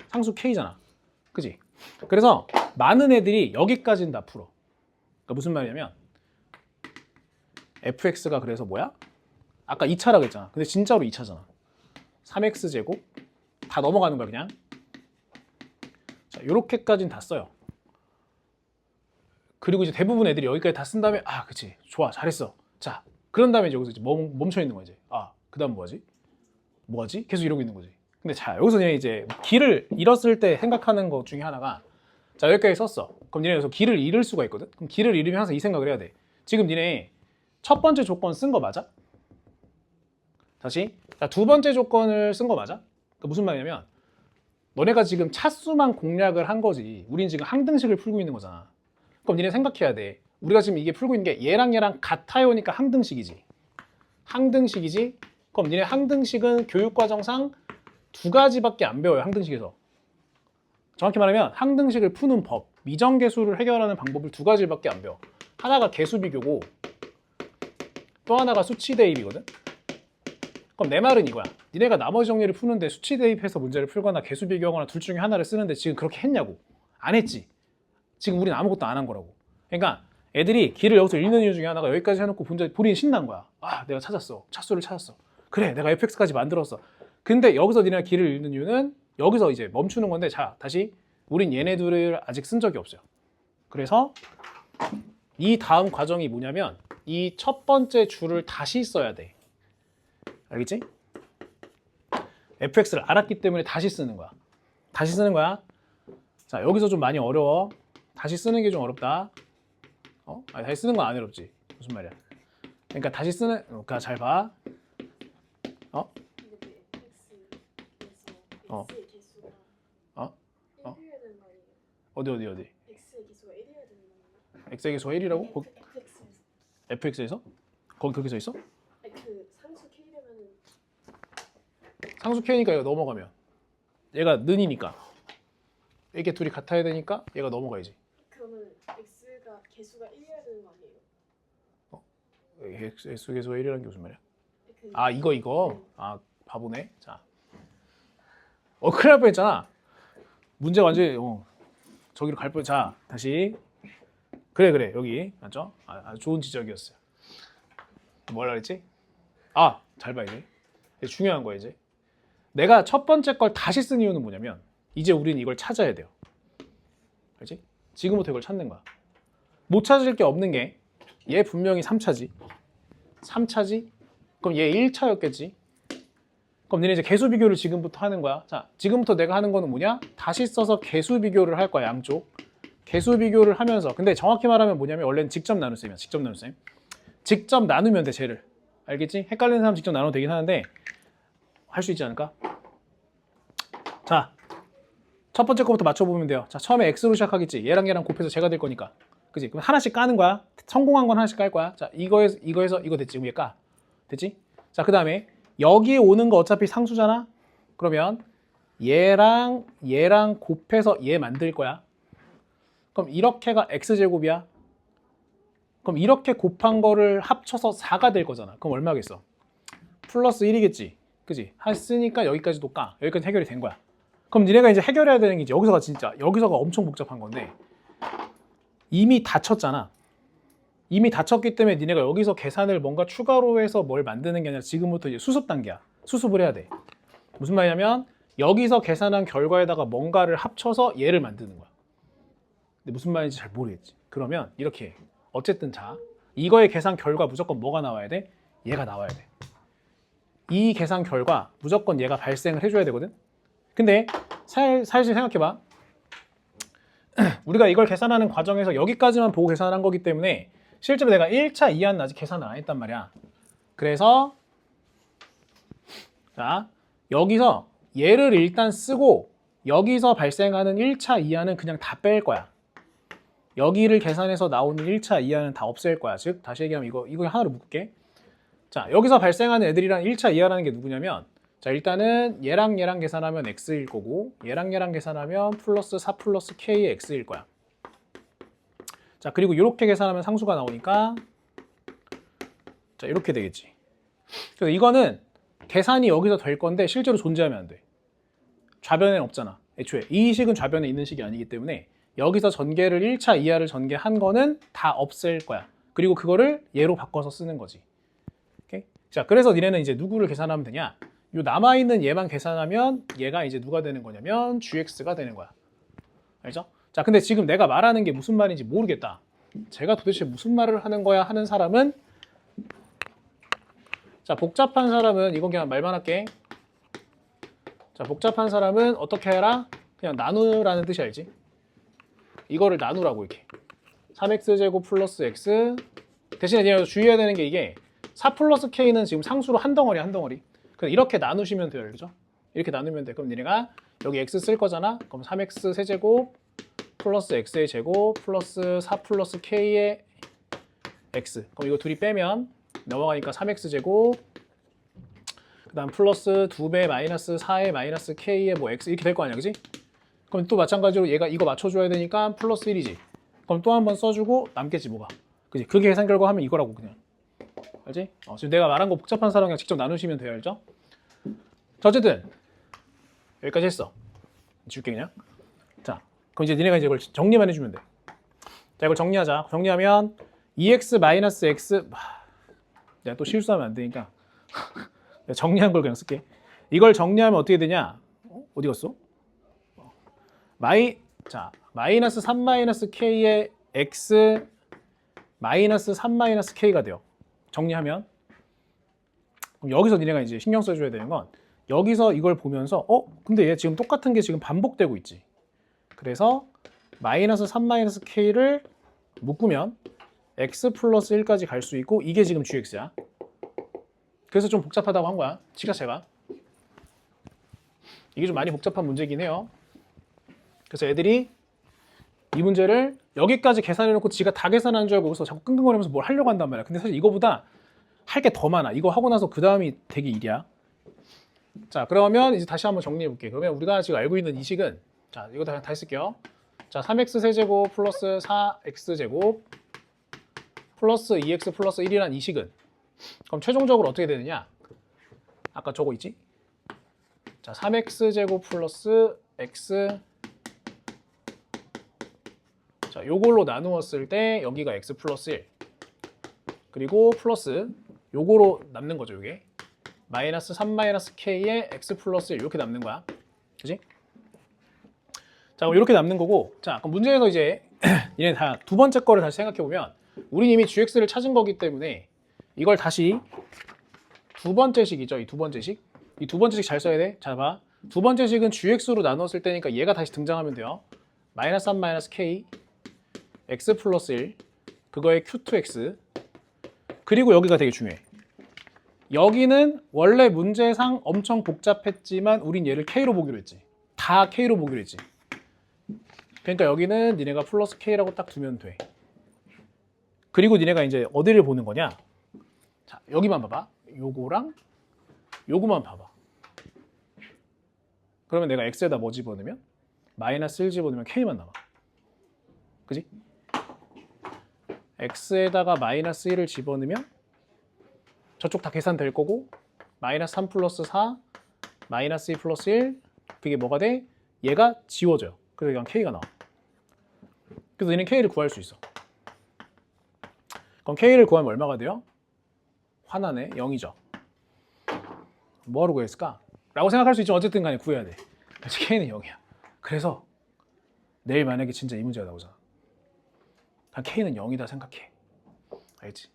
상수 K잖아. 그지? 그래서 많은 애들이 여기까지는 다 풀어. 그러니까 무슨 말이냐면 fx가 그래서 뭐야? 아까 2차라고 했잖아. 근데 진짜로 2차잖아. 3x제곱 다 넘어가는 거야 그냥. 자, 요렇게까지는 다 써요. 그리고 이제 대부분 애들이 여기까지 다 쓴 다음에 아, 그치, 좋아, 잘했어. 자, 그런 다음에 이제 여기서 이제 멈춰 있는 거지. 아, 그 다음 뭐하지? 뭐하지? 계속 이러고 있는 거지. 근데 자, 여기서 그냥 이제 길을 잃었을 때 생각하는 것 중에 하나가, 자, 여기까지 썼어. 그럼 니네 여기서 길을 잃을 수가 있거든. 그럼 길을 잃으면 항상 이 생각을 해야 돼. 지금 니네 첫 번째 조건 쓴 거 맞아? 다시. 자, 두 번째 조건을 쓴 거 맞아? 그러니까 무슨 말이냐면 너네가 지금 차수만 공략을 한 거지. 우린 지금 항등식을 풀고 있는 거잖아. 그럼 니네 생각해야 돼. 우리가 지금 이게 풀고 있는 게 얘랑 같아요니까 항등식이지. 항등식이지. 그럼 니네 항등식은 교육과정상 두 가지밖에 안 배워요. 항등식에서. 정확히 말하면 항등식을 푸는 법, 미정계수를 해결하는 방법을 두 가지밖에 안 배워. 하나가 계수비교고 또 하나가 수치대입이거든. 그럼 내 말은 이거야. 니네가 나머지 정리를 푸는데 수치대입해서 문제를 풀거나 계수비교하거나 둘 중에 하나를 쓰는데 지금 그렇게 했냐고. 안 했지. 지금 우린 아무것도 안 한 거라고. 그러니까 애들이 길을 여기서 잃는 이유 중에 하나가 여기까지 해놓고 본인이 신난 거야. 아, 내가 찾았어. 차수를 찾았어. 그래, 내가 fx까지 만들었어. 근데 여기서 니네가 길을 잃는 이유는 여기서 이제 멈추는 건데, 자, 다시 우린 얘네들을 아직 쓴 적이 없어요. 그래서 이 다음 과정이 뭐냐면 이 첫 번째 줄을 다시 써야 돼. 알겠지? fx를 알았기 때문에 다시 쓰는 거야. 다시 쓰는 거야. 자, 여기서 좀 많이 어려워. 다시 쓰는 게 좀 어렵다. 아니, 다시 쓰는 건 안 어렵지. 무슨 말이야? 그러니까 다시 쓰는, 그러니까 잘 봐. 어? 어디? x의 개수가 1이라고? fx에서? 거기 그렇게 써 있어? 그 상수 K되면은 상수 K니까 얘가 넘어가면 얘가 는이니까 이게 둘이 같아야 되니까 얘가 넘어가야지. 그러면 X가 개수가 1이어야 되는 거 아니에요? X 개수가 1이라는 게 무슨 말이야? 그, 아, 이거? 아, 바보네. 자, 큰일 날 뻔했잖아. 문제 완전히 저기로 갈 뻔. 자, 다시. 그래, 여기 맞죠? 아주 좋은 지적이었어요. 뭐라 그랬지? 아, 잘 봐 이제. 이게 중요한 거야 이제. 내가 첫 번째 걸 다시 쓴 이유는 뭐냐면 이제 우리는 이걸 찾아야 돼요. 알지? 지금부터 이걸 찾는 거야. 못 찾을 게 없는 게 얘 분명히 3차지. 3차지? 그럼 얘 1차였겠지? 그럼 너네 이제 개수 비교를 지금부터 하는 거야. 자, 지금부터 내가 하는 거는 뭐냐? 다시 써서 개수 비교를 할 거야, 양쪽. 개수 비교를 하면서. 근데 정확히 말하면 뭐냐면 원래는 직접 나눗셈이야. 직접 나눗셈. 직접 나누면 돼, 쟤를. 알겠지? 헷갈리는 사람 직접 나눠도 되긴 하는데 할 수 있지 않을까? 자, 첫 번째 거부터 맞춰보면 돼요. 자, 처음에 x로 시작하겠지. 얘랑 곱해서 제가 될 거니까. 그지? 그럼 하나씩 까는 거야. 성공한 건 하나씩 깔 거야. 자, 이거에서 이거 됐지? 위에 까. 됐지? 자, 그 다음에 여기에 오는 거 어차피 상수잖아? 그러면 얘랑 곱해서 얘 만들 거야. 그럼 이렇게가 x제곱이야. 그럼 이렇게 곱한 거를 합쳐서 4가 될 거잖아. 그럼 얼마겠어? 플러스 1이겠지. 그지? 했으니까 여기까지도 까. 여기까지 해결이 된 거야. 그럼 니네가 이제 해결해야 되는 게 이제 여기서가 엄청 복잡한 건데 이미 다쳤잖아. 이미 다쳤기 때문에 니네가 여기서 계산을 뭔가 추가로 해서 뭘 만드는 게 아니라 지금부터 이제 수습 단계야. 수습을 해야 돼. 무슨 말이냐면 여기서 계산한 결과에다가 뭔가를 합쳐서 얘를 만드는 거야. 근데 무슨 말인지 잘 모르겠지. 그러면 이렇게 해. 어쨌든 자, 이거의 계산 결과 무조건 뭐가 나와야 돼? 얘가 나와야 돼. 이 계산 결과 무조건 얘가 발생을 해줘야 되거든. 근데 사실 생각해봐. 우리가 이걸 계산하는 과정에서 여기까지만 보고 계산한 거기 때문에 실제로 내가 1차, 2하는 아직 계산을 안 했단 말이야. 그래서 자, 여기서 얘를 일단 쓰고 여기서 발생하는 1차, 2하는 그냥 다 뺄 거야. 여기를 계산해서 나오는 1차, 2하는 다 없앨 거야. 즉 다시 얘기하면 이거 하나로 묶을게. 자, 여기서 발생하는 애들이랑 1차, 2하라는 게 누구냐면 자, 일단은 얘랑 계산하면 x일 거고 얘랑 계산하면 플러스 4 플러스 k의 x일 거야. 자, 그리고 이렇게 계산하면 상수가 나오니까 자, 이렇게 되겠지. 그래서 이거는 계산이 여기서 될 건데 실제로 존재하면 안 돼. 좌변에는 없잖아. 애초에 이 식은 좌변에 있는 식이 아니기 때문에 여기서 전개를 1차, 2하를 전개한 거는 다 없앨 거야. 그리고 그거를 얘로 바꿔서 쓰는 거지. 오케이? 자, 그래서 니네는 이제 누구를 계산하면 되냐? 요 남아있는 얘만 계산하면 얘가 이제 누가 되는 거냐면 gx가 되는 거야. 알죠? 자, 근데 지금 내가 말하는 게 무슨 말인지 모르겠다. 제가 도대체 무슨 말을 하는 거야 하는 사람은 자, 복잡한 사람은 이건 그냥 말만 할게. 자, 복잡한 사람은 어떻게 해라? 그냥 나누라는 뜻이 알지? 이거를 나누라고 이렇게 3x제곱 플러스 x 대신에 그냥 주의해야 되는 게 이게 4 플러스 k는 지금 상수로 한 덩어리야, 한 덩어리. 그럼 이렇게 나누시면 돼요, 그죠? 이렇게 나누면 돼. 그럼 니네가 여기 x 쓸 거잖아. 그럼 3x 세제곱 플러스 x의 제곱 플러스 4 플러스 k의 x. 그럼 이거 둘이 빼면 넘어가니까 3x 제곱 그 다음 플러스 2배 마이너스 4의 마이너스 k의 뭐 x 이렇게 될 거 아니야, 그지? 그럼 또 마찬가지로 얘가 이거 맞춰줘야 되니까 플러스 1이지. 그럼 또 한 번 써주고 남겠지 뭐가. 그지? 그게 계산 결과 하면 이거라고 그냥. 알지? 지금 내가 말한 거 복잡한 사람 그냥 직접 나누시면 돼요, 알죠? 자, 어쨌든 여기까지 했어. 줄게 그냥. 자, 그럼 이제 니네가 이제 이걸 정리만 해주면 돼. 자, 이걸 정리하자. 정리하면 2x 마이너스 x 내가 또 실수하면 안 되니까 내가 정리한 걸 그냥 쓸게. 이걸 정리하면 어떻게 되냐? 어디 갔어? 마이너스 3 마이너스 k의 x 마이너스 3 마이너스 k가 돼요. 정리하면 그럼 여기서 니네가 이제 신경 써줘야 되는 건 여기서 이걸 보면서 근데 얘 지금 똑같은 게 지금 반복되고 있지. 그래서 마이너스 3 마이너스 k를 묶으면 x 플러스 1까지 갈 수 있고 이게 지금 gx야. 그래서 좀 복잡하다고 한 거야. 시가체가. 이게 좀 많이 복잡한 문제긴 해요. 그래서 애들이 이 문제를 여기까지 계산해놓고 지가 다 계산한 줄 알고 여기서 자꾸 끙끙거리면서 뭘 하려고 한단 말이야. 근데 사실 이거보다 할 게 더 많아. 이거 하고 나서 그 다음이 되게 일이야. 자, 그러면 이제 다시 한번 정리해 볼게. 그러면 우리가 지금 알고 있는 이 식은 자, 이거 다 쓸게요. 자, 3x 세제곱 플러스 4x 제곱 플러스 2x 플러스 1이란 이 식은 그럼 최종적으로 어떻게 되느냐? 아까 저거 있지? 자, 3x 제곱 플러스 x 자, 요걸로 나누었을 때 여기가 x 플러스 1 그리고 플러스 요거로 남는 거죠, 요게 마이너스 3 마이너스 k의 x 플러스 1 이렇게 남는 거야. 그지? 자, 그럼 이렇게 남는 거고 자, 그럼 문제에서 이제 얘네 다 두 번째 거를 다시 생각해 보면 우린 이미 gx를 찾은 거기 때문에 이걸 다시 두 번째 식이죠. 이 두 번째 식. 이 두 번째 식 잘 써야 돼. 자, 봐. 두 번째 식은 gx로 나눴을 때니까 얘가 다시 등장하면 돼요. 마이너스 3 마이너스 k x 플러스 1 그거의 q2x 그리고 여기가 되게 중요해. 여기는 원래 문제상 엄청 복잡했지만 우린 얘를 k로 보기로 했지. 다 k로 보기로 했지. 그러니까 여기는 니네가 플러스 k라고 딱 두면 돼. 그리고 니네가 이제 어디를 보는 거냐? 자, 여기만 봐봐. 요거랑 요거만 봐봐. 그러면 내가 x에다 뭐 집어넣으면? 마이너스 1 집어넣으면 k만 남아. 그지? x에다가 마이너스 1을 집어넣으면 저쪽 다 계산될 거고 마이너스 3 플러스 4 마이너스 2 플러스 1 그게 뭐가 돼? 얘가 지워져요. 그래서 그냥 k가 나와. 그래서 얘는 k를 구할 수 있어. 그럼 k를 구하면 얼마가 돼요? 화나네. 0이죠. 뭐하러 구했을까? 라고 생각할 수 있지만 어쨌든 간에 구해야 돼. 그래서 k는 0이야. 그래서 내일 만약에 진짜 이 문제가 나오잖아. 그냥 k는 0이다 생각해. 알지?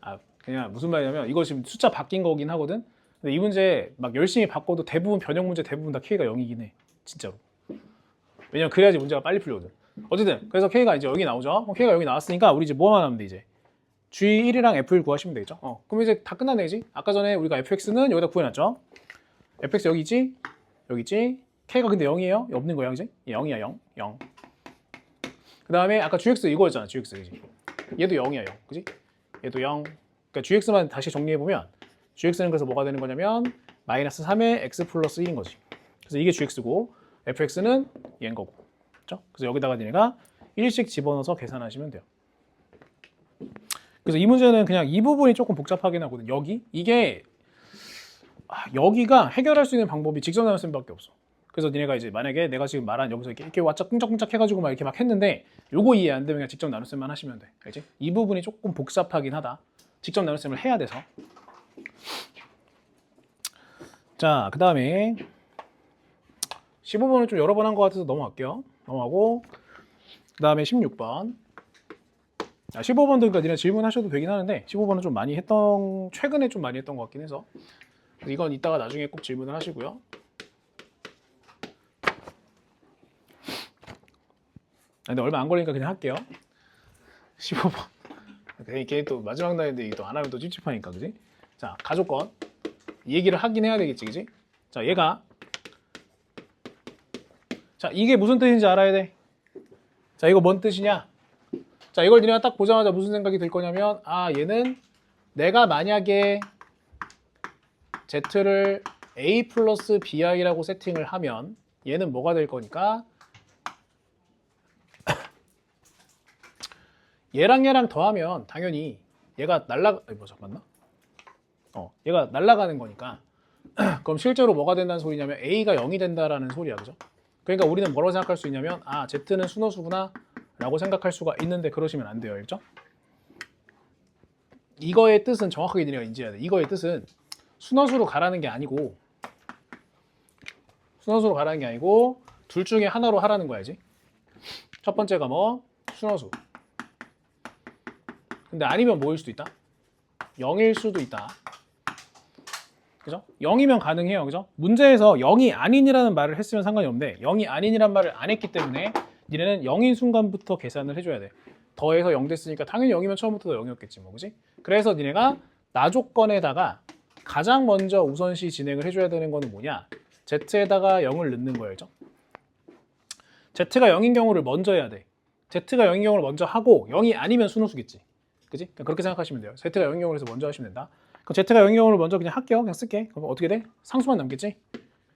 아, 그냥 무슨 말이냐면 이거 지금 숫자 바뀐 거긴 하거든. 근데 이 문제 막 열심히 바꿔도 대부분 변형 문제 대부분 다 k가 0이긴 해. 진짜로. 왜냐면 그래야지 문제가 빨리 풀리거든. 어쨌든 그래서 k가 이제 여기 나오죠. k가 여기 나왔으니까 우리 이제 뭐만 하면 돼 이제. G1이랑 F를 구하시면 되겠죠. 그럼 이제 다 끝났네 이제. 아까 전에 우리가 fx는 여기다 구해놨죠. fx 여기 있지? 여기 있지? k가 근데 0이에요? 없는 거야 이제? 0이야 0. 0. 그 다음에 아까 gx 이거였잖아. gx 그지? 얘도 0이야 0. 그지? 얘도 0. 그러니까 gx만 다시 정리해보면 gx는 그래서 뭐가 되는 거냐면 마이너스 3의 x 플러스 1인 거지. 그래서 이게 gx고 fx는 얘인 거고. 그렇죠? 그래서 여기다가 니네가 1씩 집어넣어서 계산하시면 돼요. 그래서 이 문제는 그냥 이 부분이 조금 복잡하긴 하거든. 여기 이게 여기가 해결할 수 있는 방법이 직선 나눗셈밖에 없어. 그래서 니네가 이제 만약에 내가 지금 말한 여기서 이렇게 왓짝 꿍짝꿍짝 해가지고 막 이렇게 막 했는데 요거 이해 안 되면 그냥 직접 나눗셈만 하시면 돼. 알지? 이 부분이 조금 복잡하긴 하다. 직접 나눗셈을 해야 돼서. 자, 그 다음에 15번은 좀 여러 번 한 것 같아서 넘어갈게요. 넘어가고 그 다음에 16번. 15번도 그러니까 니네 질문하셔도 되긴 하는데 15번은 좀 많이 했던 최근에 좀 많이 했던 것 같긴 해서 이건 이따가 나중에 꼭 질문을 하시고요. 근데 얼마 안 걸리니까 그냥 할게요. 15번. 이게 또 마지막 날인데 또 안 하면 또 찝찝하니까 그지? 자, 가족권 이 얘기를 하긴 해야 되겠지, 그지? 자, 얘가 자 이게 무슨 뜻인지 알아야 돼. 자, 이거 뭔 뜻이냐? 자, 이걸 니네가 딱 보자마자 무슨 생각이 들 거냐면 얘는 내가 만약에 z를 a 플러스 bi라고 세팅을 하면 얘는 뭐가 될 거니까 얘랑 더하면 당연히 얘가 잠깐만. 얘가 날아가는 거니까 그럼 실제로 뭐가 된다는 소리냐면 a가 0이 된다라는 소리야. 그죠? 그러니까 우리는 뭐라고 생각할 수 있냐면 z는 순호수구나 라고 생각할 수가 있는데 그러시면 안 돼요. 알죠? 이거의 뜻은 정확하게 니네가 인지해야 돼. 이거의 뜻은 순호수로 가라는 게 아니고 둘 중에 하나로 하라는 거야지. 첫 번째가 뭐? 순호수. 근데 아니면 뭐일 수도 있다? 0일 수도 있다. 그죠? 0이면 가능해요. 그죠? 문제에서 0이 아닌이라는 말을 했으면 상관이 없는데 0이 아닌이란 말을 안 했기 때문에 니네는 0인 순간부터 계산을 해줘야 돼. 더해서 0 됐으니까 당연히 0이면 처음부터 0이었겠지 뭐. 그지? 그래서 니네가 나 조건에다가 가장 먼저 우선시 진행을 해줘야 되는 거는 뭐냐? z에다가 0을 넣는 거예요. 알죠? z가 0인 경우를 먼저 해야 돼. z가 0인 경우를 먼저 하고 0이 아니면 순호수겠지. 그지? 그렇게 생각하시면 돼요. z가 0인 경우를 해서 먼저 하시면 된다. 그럼 z가 0인 경우를 먼저 그냥 할게요. 그냥 쓸게. 그럼 어떻게 돼? 상수만 남겠지?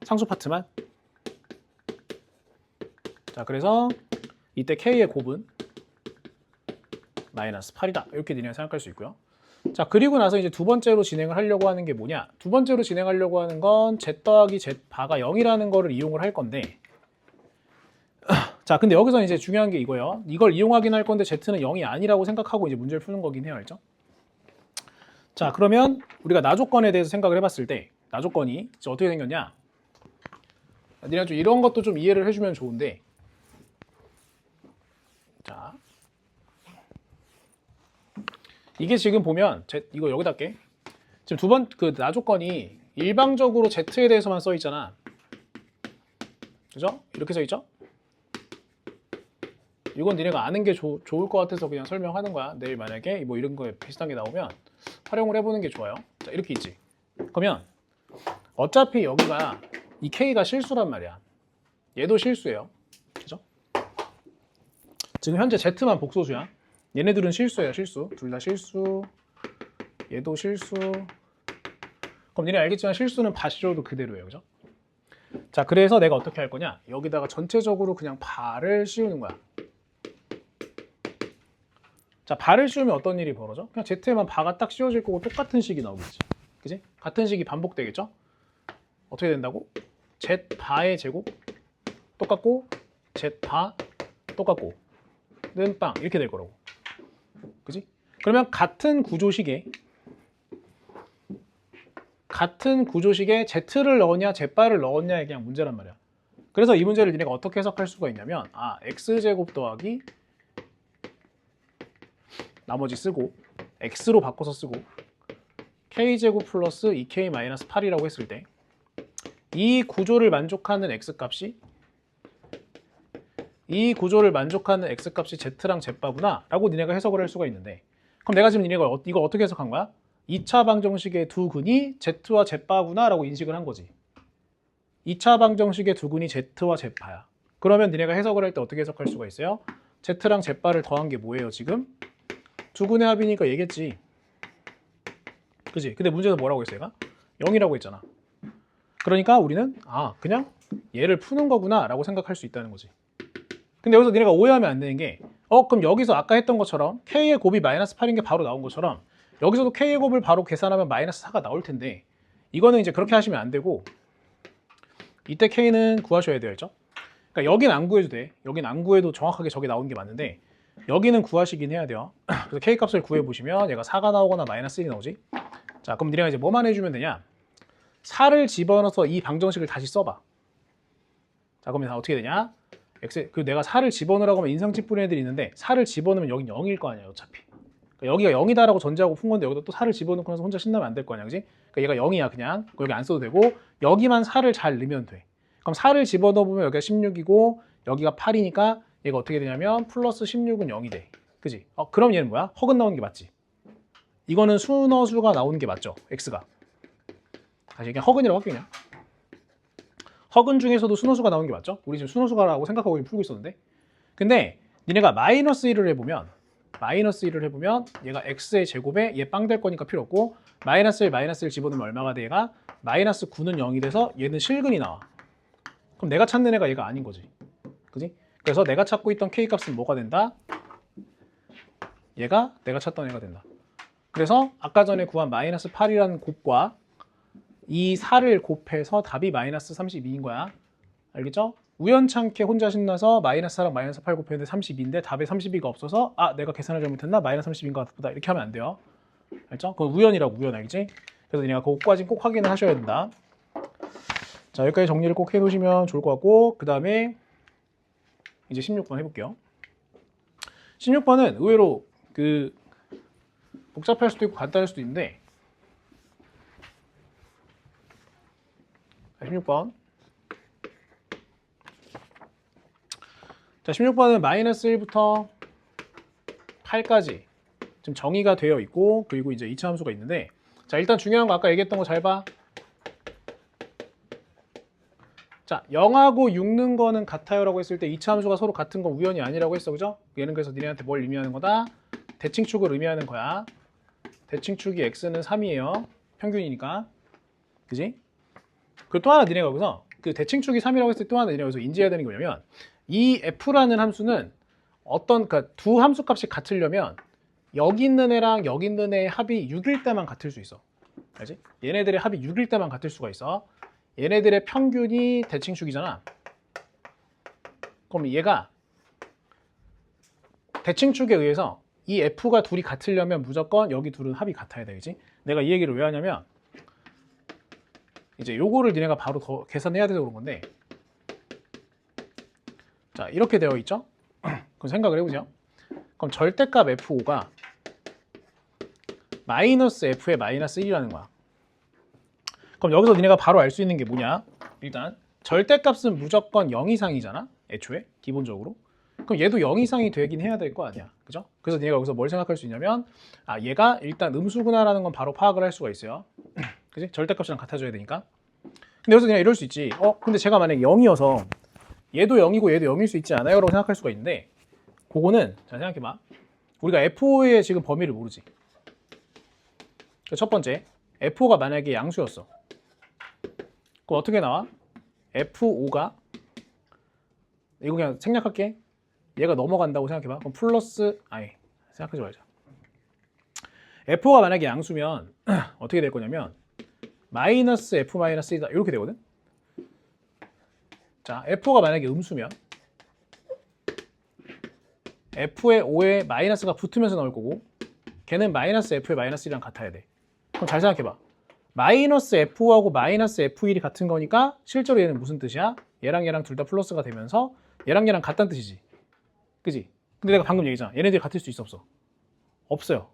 상수 파트만. 자, 그래서 이때 k의 곱은 마이너스 8이다. 이렇게 니네가 생각할 수 있고요. 자, 그리고 나서 이제 두 번째로 진행을 하려고 하는 게 뭐냐? 두 번째로 진행하려고 하는 건 z 더하기 z 바가 0이라는 거를 이용을 할 건데 자, 근데 여기서 이제 중요한 게 이거예요. 이걸 이용하긴 할 건데 z는 0이 아니라고 생각하고 이제 문제를 푸는 거긴 해요. 알죠? 자, 그러면 우리가 나 조건에 대해서 생각을 해봤을 때 나 조건이 이제 어떻게 생겼냐? 니네가 좀 이런 것도 좀 이해를 해주면 좋은데 자, 이게 지금 보면 이거 여기다 할게. 지금 두 번 그 나 조건이 일방적으로 z에 대해서만 써 있잖아. 그죠? 이렇게 써 있죠? 이건 니네가 아는 게 좋을 것 같아서 그냥 설명하는 거야. 내일 만약에 뭐 이런 거에 비슷한 게 나오면 활용을 해보는 게 좋아요. 자, 이렇게 있지. 그러면 어차피 여기가 이 k가 실수란 말이야. 얘도 실수예요. 그죠? 지금 현재 z만 복소수야. 얘네들은 실수예요. 실수. 둘 다 실수. 얘도 실수. 그럼 니네 알겠지만 실수는 밭이로도 그대로예요. 그죠? 자, 그래서 내가 어떻게 할 거냐? 여기다가 전체적으로 그냥 발을 씌우는 거야. 자, 발을 씌우면 어떤 일이 벌어져? 그냥 Z에만 바가 딱 씌워질 거고 똑같은 식이 나오겠지. 그지? 같은 식이 반복되겠죠? 어떻게 된다고? Z 바의 제곱 똑같고 Z 바 똑같고 는빵 이렇게 될 거라고. 그지? 그러면 같은 구조식에 Z를 넣었냐 Z바를 넣었냐의 그냥 문제란 말이야. 그래서 이 문제를 니네가 어떻게 해석할 수가 있냐면 X제곱 더하기 나머지 쓰고 X로 바꿔서 쓰고 K제곱 플러스 2K-8이라고 했을 때 이 구조를 만족하는 X값이 Z랑 Z바구나 라고 니네가 해석을 할 수가 있는데, 그럼 내가 지금 니네가 이걸 어떻게 해석한 거야? 2차 방정식의 두 근이 Z와 Z바구나 라고 인식을 한 거지. 2차 방정식의 두 근이 Z와 Z바야. 그러면 니네가 해석을 할 때 어떻게 해석할 수가 있어요? Z랑 Z바를 더한 게 뭐예요 지금? 두 근의 합이니까 얘겠지. 그지? 근데 문제에서 뭐라고 했어 얘가? 0이라고 했잖아. 그러니까 우리는 그냥 얘를 푸는 거구나 라고 생각할 수 있다는 거지. 근데 여기서 니네가 오해하면 안 되는 게 그럼 여기서 아까 했던 것처럼 K의 곱이 마이너스 8인 게 바로 나온 것처럼 여기서도 K의 곱을 바로 계산하면 마이너스 4가 나올 텐데, 이거는 이제 그렇게 하시면 안 되고 이때 K는 구하셔야 돼요. 알죠? 그러니까 여긴 안 구해도 돼. 여긴 안 구해도 정확하게 저게 나오는 게 맞는데 여기는 구하시긴 해야 돼요. 그래서 K 값을 구해보시면 얘가 4가 나오거나 마이너스 1이 나오지. 자, 그럼 니네가 이제 뭐만 해주면 되냐? 4를 집어넣어서 이 방정식을 다시 써봐. 자, 그러면 어떻게 되냐? 내가 4를 집어넣으라고 하면 인상집 뿌리는 애들이 있는데 4를 집어넣으면 여긴 0일 거 아니야 어차피. 그러니까 여기가 0이다라고 전제하고 푼 건데 여기다 또 4를 집어넣고 나서 혼자 신나면 안 될 거 아니야, 그지? 그러니까 얘가 0이야 그냥. 여기 안 써도 되고 여기만 4를 잘 넣으면 돼. 그럼 4를 집어넣으면 여기가 16이고 여기가 8이니까 얘가 어떻게 되냐면 플러스 16은 0이 돼. 그지? 그럼 얘는 뭐야? 허근 나오는 게 맞지? 이거는 순허수가 나오는 게 맞죠? X가. 다시 그냥 허근이라고 할게 그냥. 허근 중에서도 순허수가 나오는 게 맞죠? 우리 지금 순허수가라고 생각하고 지금 풀고 있었는데, 근데 니네가 마이너스 1을 해보면 얘가 X의 제곱에 얘 빵 될 거니까 필요 없고 마이너스 1 집어넣으면 얼마가 돼? 얘가 마이너스 9는 0이 돼서 얘는 실근이 나와. 그럼 내가 찾는 애가 얘가 아닌 거지. 그지? 그래서 내가 찾고 있던 K 값은 뭐가 된다? 얘가 내가 찾던 애가 된다. 그래서 아까 전에 구한 마이너스 8이라는 곱과 이 4를 곱해서 답이 마이너스 32인 거야. 알겠죠? 우연찮게 혼자 신나서 마이너스 4랑 마이너스 8 곱했는데 32인데 답에 32가 없어서 내가 계산을 잘못했나? 마이너스 32인가 같다. 이렇게 하면 안 돼요. 알죠? 그건 우연이라고, 우연. 알지? 그래서 니가 그거까지 꼭 확인을 하셔야 된다. 자, 여기까지 정리를 꼭 해놓으시면 좋을 것 같고, 그 다음에 이제 16번 해볼게요. 16번은 의외로 복잡할 수도 있고 간단할 수도 있는데, 16번. 자, 16번은 마이너스 1부터 8까지 지금 정의가 되어 있고, 그리고 이제 2차 함수가 있는데, 자, 일단 중요한 거 아까 얘기했던 거 잘 봐. 자, 0하고 6는 거는 같아요 라고 했을 때 2차 함수가 서로 같은 건 우연이 아니라고 했어. 그죠? 얘는 그래서 니네한테 뭘 의미하는 거다? 대칭축을 의미하는 거야. 대칭축이 x는 3이에요. 평균이니까. 그지? 그리고 또 하나 니네가 여기서 그 대칭축이 3이라고 했을 때 또 하나 니네가 여기서 인지해야 되는 게 뭐냐면, 이 f라는 함수는 그러니까 두 함수 값이 같으려면 여기 있는 애랑 여기 있는 애의 합이 6일 때만 같을 수 있어. 알지? 얘네들의 합이 6일 때만 같을 수가 있어. 얘네들의 평균이 대칭축이잖아. 그럼 얘가 대칭축에 의해서 이 f가 둘이 같으려면 무조건 여기 둘은 합이 같아야 되겠지? 내가 이 얘기를 왜 하냐면 이제 요거를 니네가 바로 더 계산해야 돼서 그런 건데, 자, 이렇게 되어 있죠? 그럼 생각을 해보죠. 그럼 절대값 f5가 마이너스 f의 마이너스 1이라는 거야. 그럼 여기서 니네가 바로 알 수 있는 게 뭐냐? 일단 절대값은 무조건 0 이상이잖아, 애초에 기본적으로. 그럼 얘도 0 이상이 되긴 해야 될 거 아니야, 그죠? 그래서 니네가 여기서 뭘 생각할 수 있냐면, 얘가 일단 음수구나라는 건 바로 파악을 할 수가 있어요. 그지? 절대값이랑 같아져야 되니까. 근데 여기서 그냥 이럴 수 있지. 근데 제가 만약에 0이어서 얘도 0이고 얘도 0일 수 있지 않아요? 라고 생각할 수가 있는데, 그거는 잘 생각해봐. 우리가 F5의 지금 범위를 모르지. 첫 번째, F5가 만약에 양수였어. 그럼 어떻게 나와? F5가 이거 그냥 생략할게. 얘가 넘어간다고 생각해봐. 그럼 플러스 아니 생각하지 말자. F5가 만약에 양수면 어떻게 될 거냐면 마이너스 F 마이너스 1이다 이렇게 되거든. 자, F5가 만약에 음수면 F에 5에 마이너스가 붙으면서 나올 거고 걔는 마이너스 F에 마이너스 1이랑 같아야 돼. 그럼 잘 생각해봐. 마이너스 F5하고 마이너스 F1이 같은 거니까 실제로 얘는 무슨 뜻이야? 얘랑 얘랑 둘 다 플러스가 되면서 얘랑 얘랑 같다는 뜻이지. 그지? 근데 내가 방금 얘기했잖아. 얘네들이 같을 수 있어 없어? 없어요.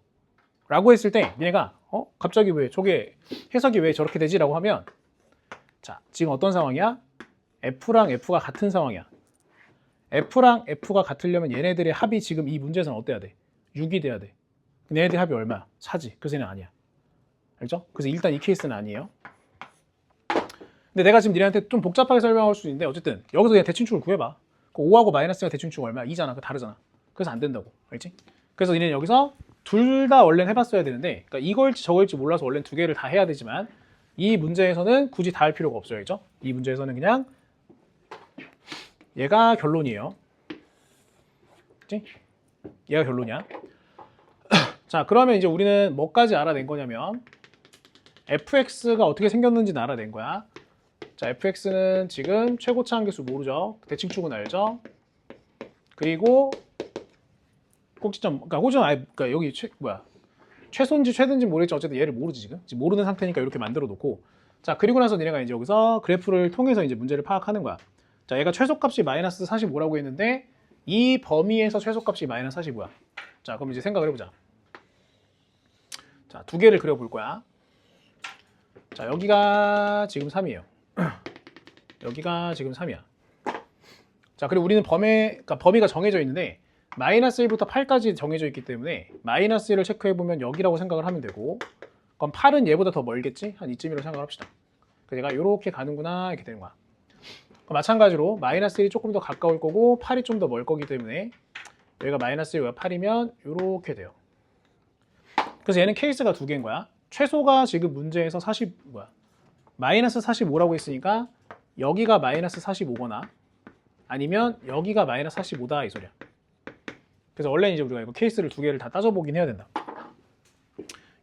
라고 했을 때 얘네가 갑자기 왜 저게 해석이 왜 저렇게 되지? 라고 하면 자 지금 어떤 상황이야? F랑 F가 같은 상황이야. F랑 F가 같으려면 얘네들의 합이 지금 이 문제에서는 어때야 돼? 6이 돼야 돼. 근데 얘네들 합이 얼마야? 4지. 그래서 얘는 아니야. 알죠? 그래서 일단 이 케이스는 아니에요. 근데 내가 지금 니네한테 좀 복잡하게 설명할 수 있는데 어쨌든 여기서 그냥 대칭축을 구해봐. 그 5하고 마이너스가 대칭축 얼마야? 2잖아. 그 다르잖아. 그래서 안 된다고. 알지? 그래서 니네는 여기서 둘 다 원래는 해봤어야 되는데 그러니까 이걸지 저걸지 몰라서 원래는 두 개를 다 해야 되지만 이 문제에서는 굳이 다 할 필요가 없어요. 알죠? 이 문제에서는 그냥 얘가 결론이에요. 그치? 얘가 결론이야. 자, 그러면 이제 우리는 뭐까지 알아낸 거냐면 fx가 어떻게 생겼는지는 알아낸 거야. 자, fx는 지금 최고차 한계수 모르죠. 대칭축은 알죠. 그리고 꼭지점, 그러니까 꼭지점 그러니까 여기 최소인지 최대인지 모르겠지. 어쨌든 얘를 모르지 지금 모르는 상태니까 이렇게 만들어 놓고. 자, 그리고 나서 니네가 이제 여기서 그래프를 통해서 이제 문제를 파악하는 거야. 자, 얘가 최소값이 마이너스 45라고 했는데 이 범위에서 최소값이 마이너스 45야. 자, 그럼 이제 생각을 해보자. 자, 두 개를 그려볼 거야. 자, 여기가 지금 3이에요. 여기가 지금 3이야. 자, 그리고 우리는 그러니까 범위가 정해져 있는데 마이너스 1부터 8까지 정해져 있기 때문에 마이너스 1을 체크해보면 여기라고 생각을 하면 되고 그럼 8은 얘보다 더 멀겠지? 한 이쯤이라고 생각을 합시다. 그래서 얘가 이렇게 가는구나 이렇게 되는 거야. 마찬가지로 마이너스 1이 조금 더 가까울 거고 8이 좀 더 멀 거기 때문에 여기가 마이너스 1과 8이면 이렇게 돼요. 그래서 얘는 케이스가 두 개인 거야. 최소가 지금 문제에서 마이너스 45라고 했으니까 여기가 마이너스 45거나 아니면 여기가 마이너스 45다 이 소리야. 그래서 원래는 이제 우리가 이거 케이스를 두 개를 다 따져보긴 해야 된다.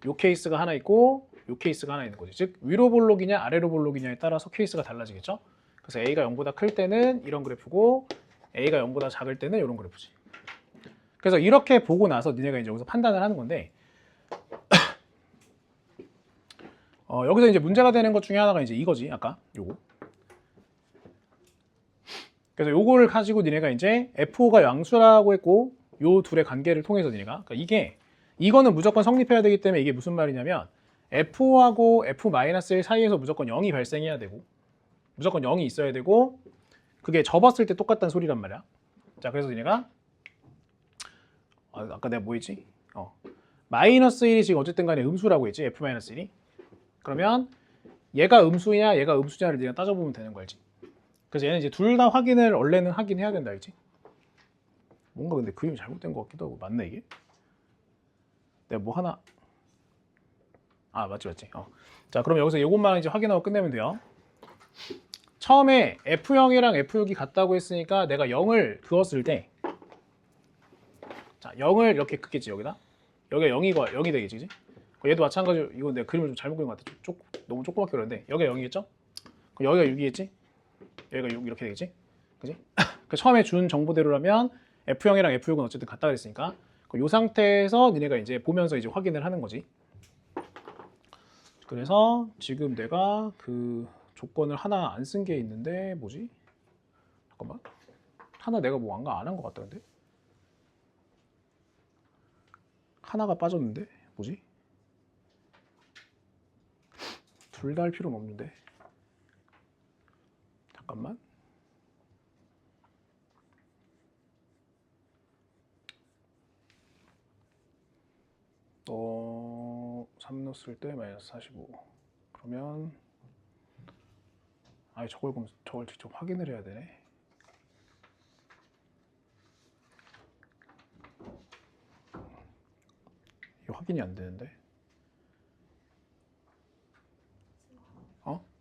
요 케이스가 하나 있고 요 케이스가 하나 있는 거지. 즉 위로 볼록이냐 아래로 볼록이냐에 따라서 케이스가 달라지겠죠. 그래서 A가 0보다 클 때는 이런 그래프고 A가 0보다 작을 때는 이런 그래프지. 그래서 이렇게 보고 나서 니네가 이제 여기서 판단을 하는 건데 여기서 이제 문제가 되는 것 중에 하나가 이제 이거지. 아까 요거. 그래서 요거를 가지고 니네가 이제 F5가 양수라고 했고 요 둘의 관계를 통해서 니네가 그러니까 이거는 무조건 성립해야 되기 때문에 이게 무슨 말이냐면 F5하고 F-1 사이에서 무조건 0이 발생해야 되고 무조건 0이 있어야 되고 그게 접었을 때 똑같다는 소리란 말이야. 자, 그래서 니네가 아까 내가 뭐 했지? 마이너스 1이 지금 어쨌든 간에 음수라고 했지. F-1이. 그러면 얘가 음수냐 얘가 음수냐를 니가 따져보면 되는 거 알지? 그래서 얘는 이제 둘 다 확인을 원래는 하긴 해야 된다 알지? 뭔가 근데 그림이 잘못된 것 같기도 하고 맞나 이게? 내가 뭐 하나 맞지. 자, 그럼 여기서 이것만 이제 확인하고 끝내면 돼요. 처음에 F0이랑 F6이 같다고 했으니까 내가 0을 그었을 때 자, 0을 이렇게 긋겠지 여기다. 여기가 0이 되겠지, 그지? 얘도 마찬가지로 이거 내가 그림을 좀 잘못 그린 것 같아. 너무 조그맣게 그렸는데 여기가 0이겠죠? 그럼 여기가 6이겠지? 여기가 6 이렇게 되겠지? 그지? 그 처음에 준 정보대로라면 F0이랑 F6은 어쨌든 같다 그랬으니까 이 상태에서 니네가 이제 보면서 이제 확인을 하는 거지. 그래서 지금 내가 그 조건을 하나 안 쓴 게 있는데 뭐지? 잠깐만. 하나 내가 뭐 안 한 것 같다 근데? 하나가 빠졌는데? 뭐지? 둘 다 할 필요는 없는데. 잠깐만. 3 넣었을 때 마이너스 45. 그러면 저걸 직접 확인을 해야 되네. 이거 확인이 안 되는데.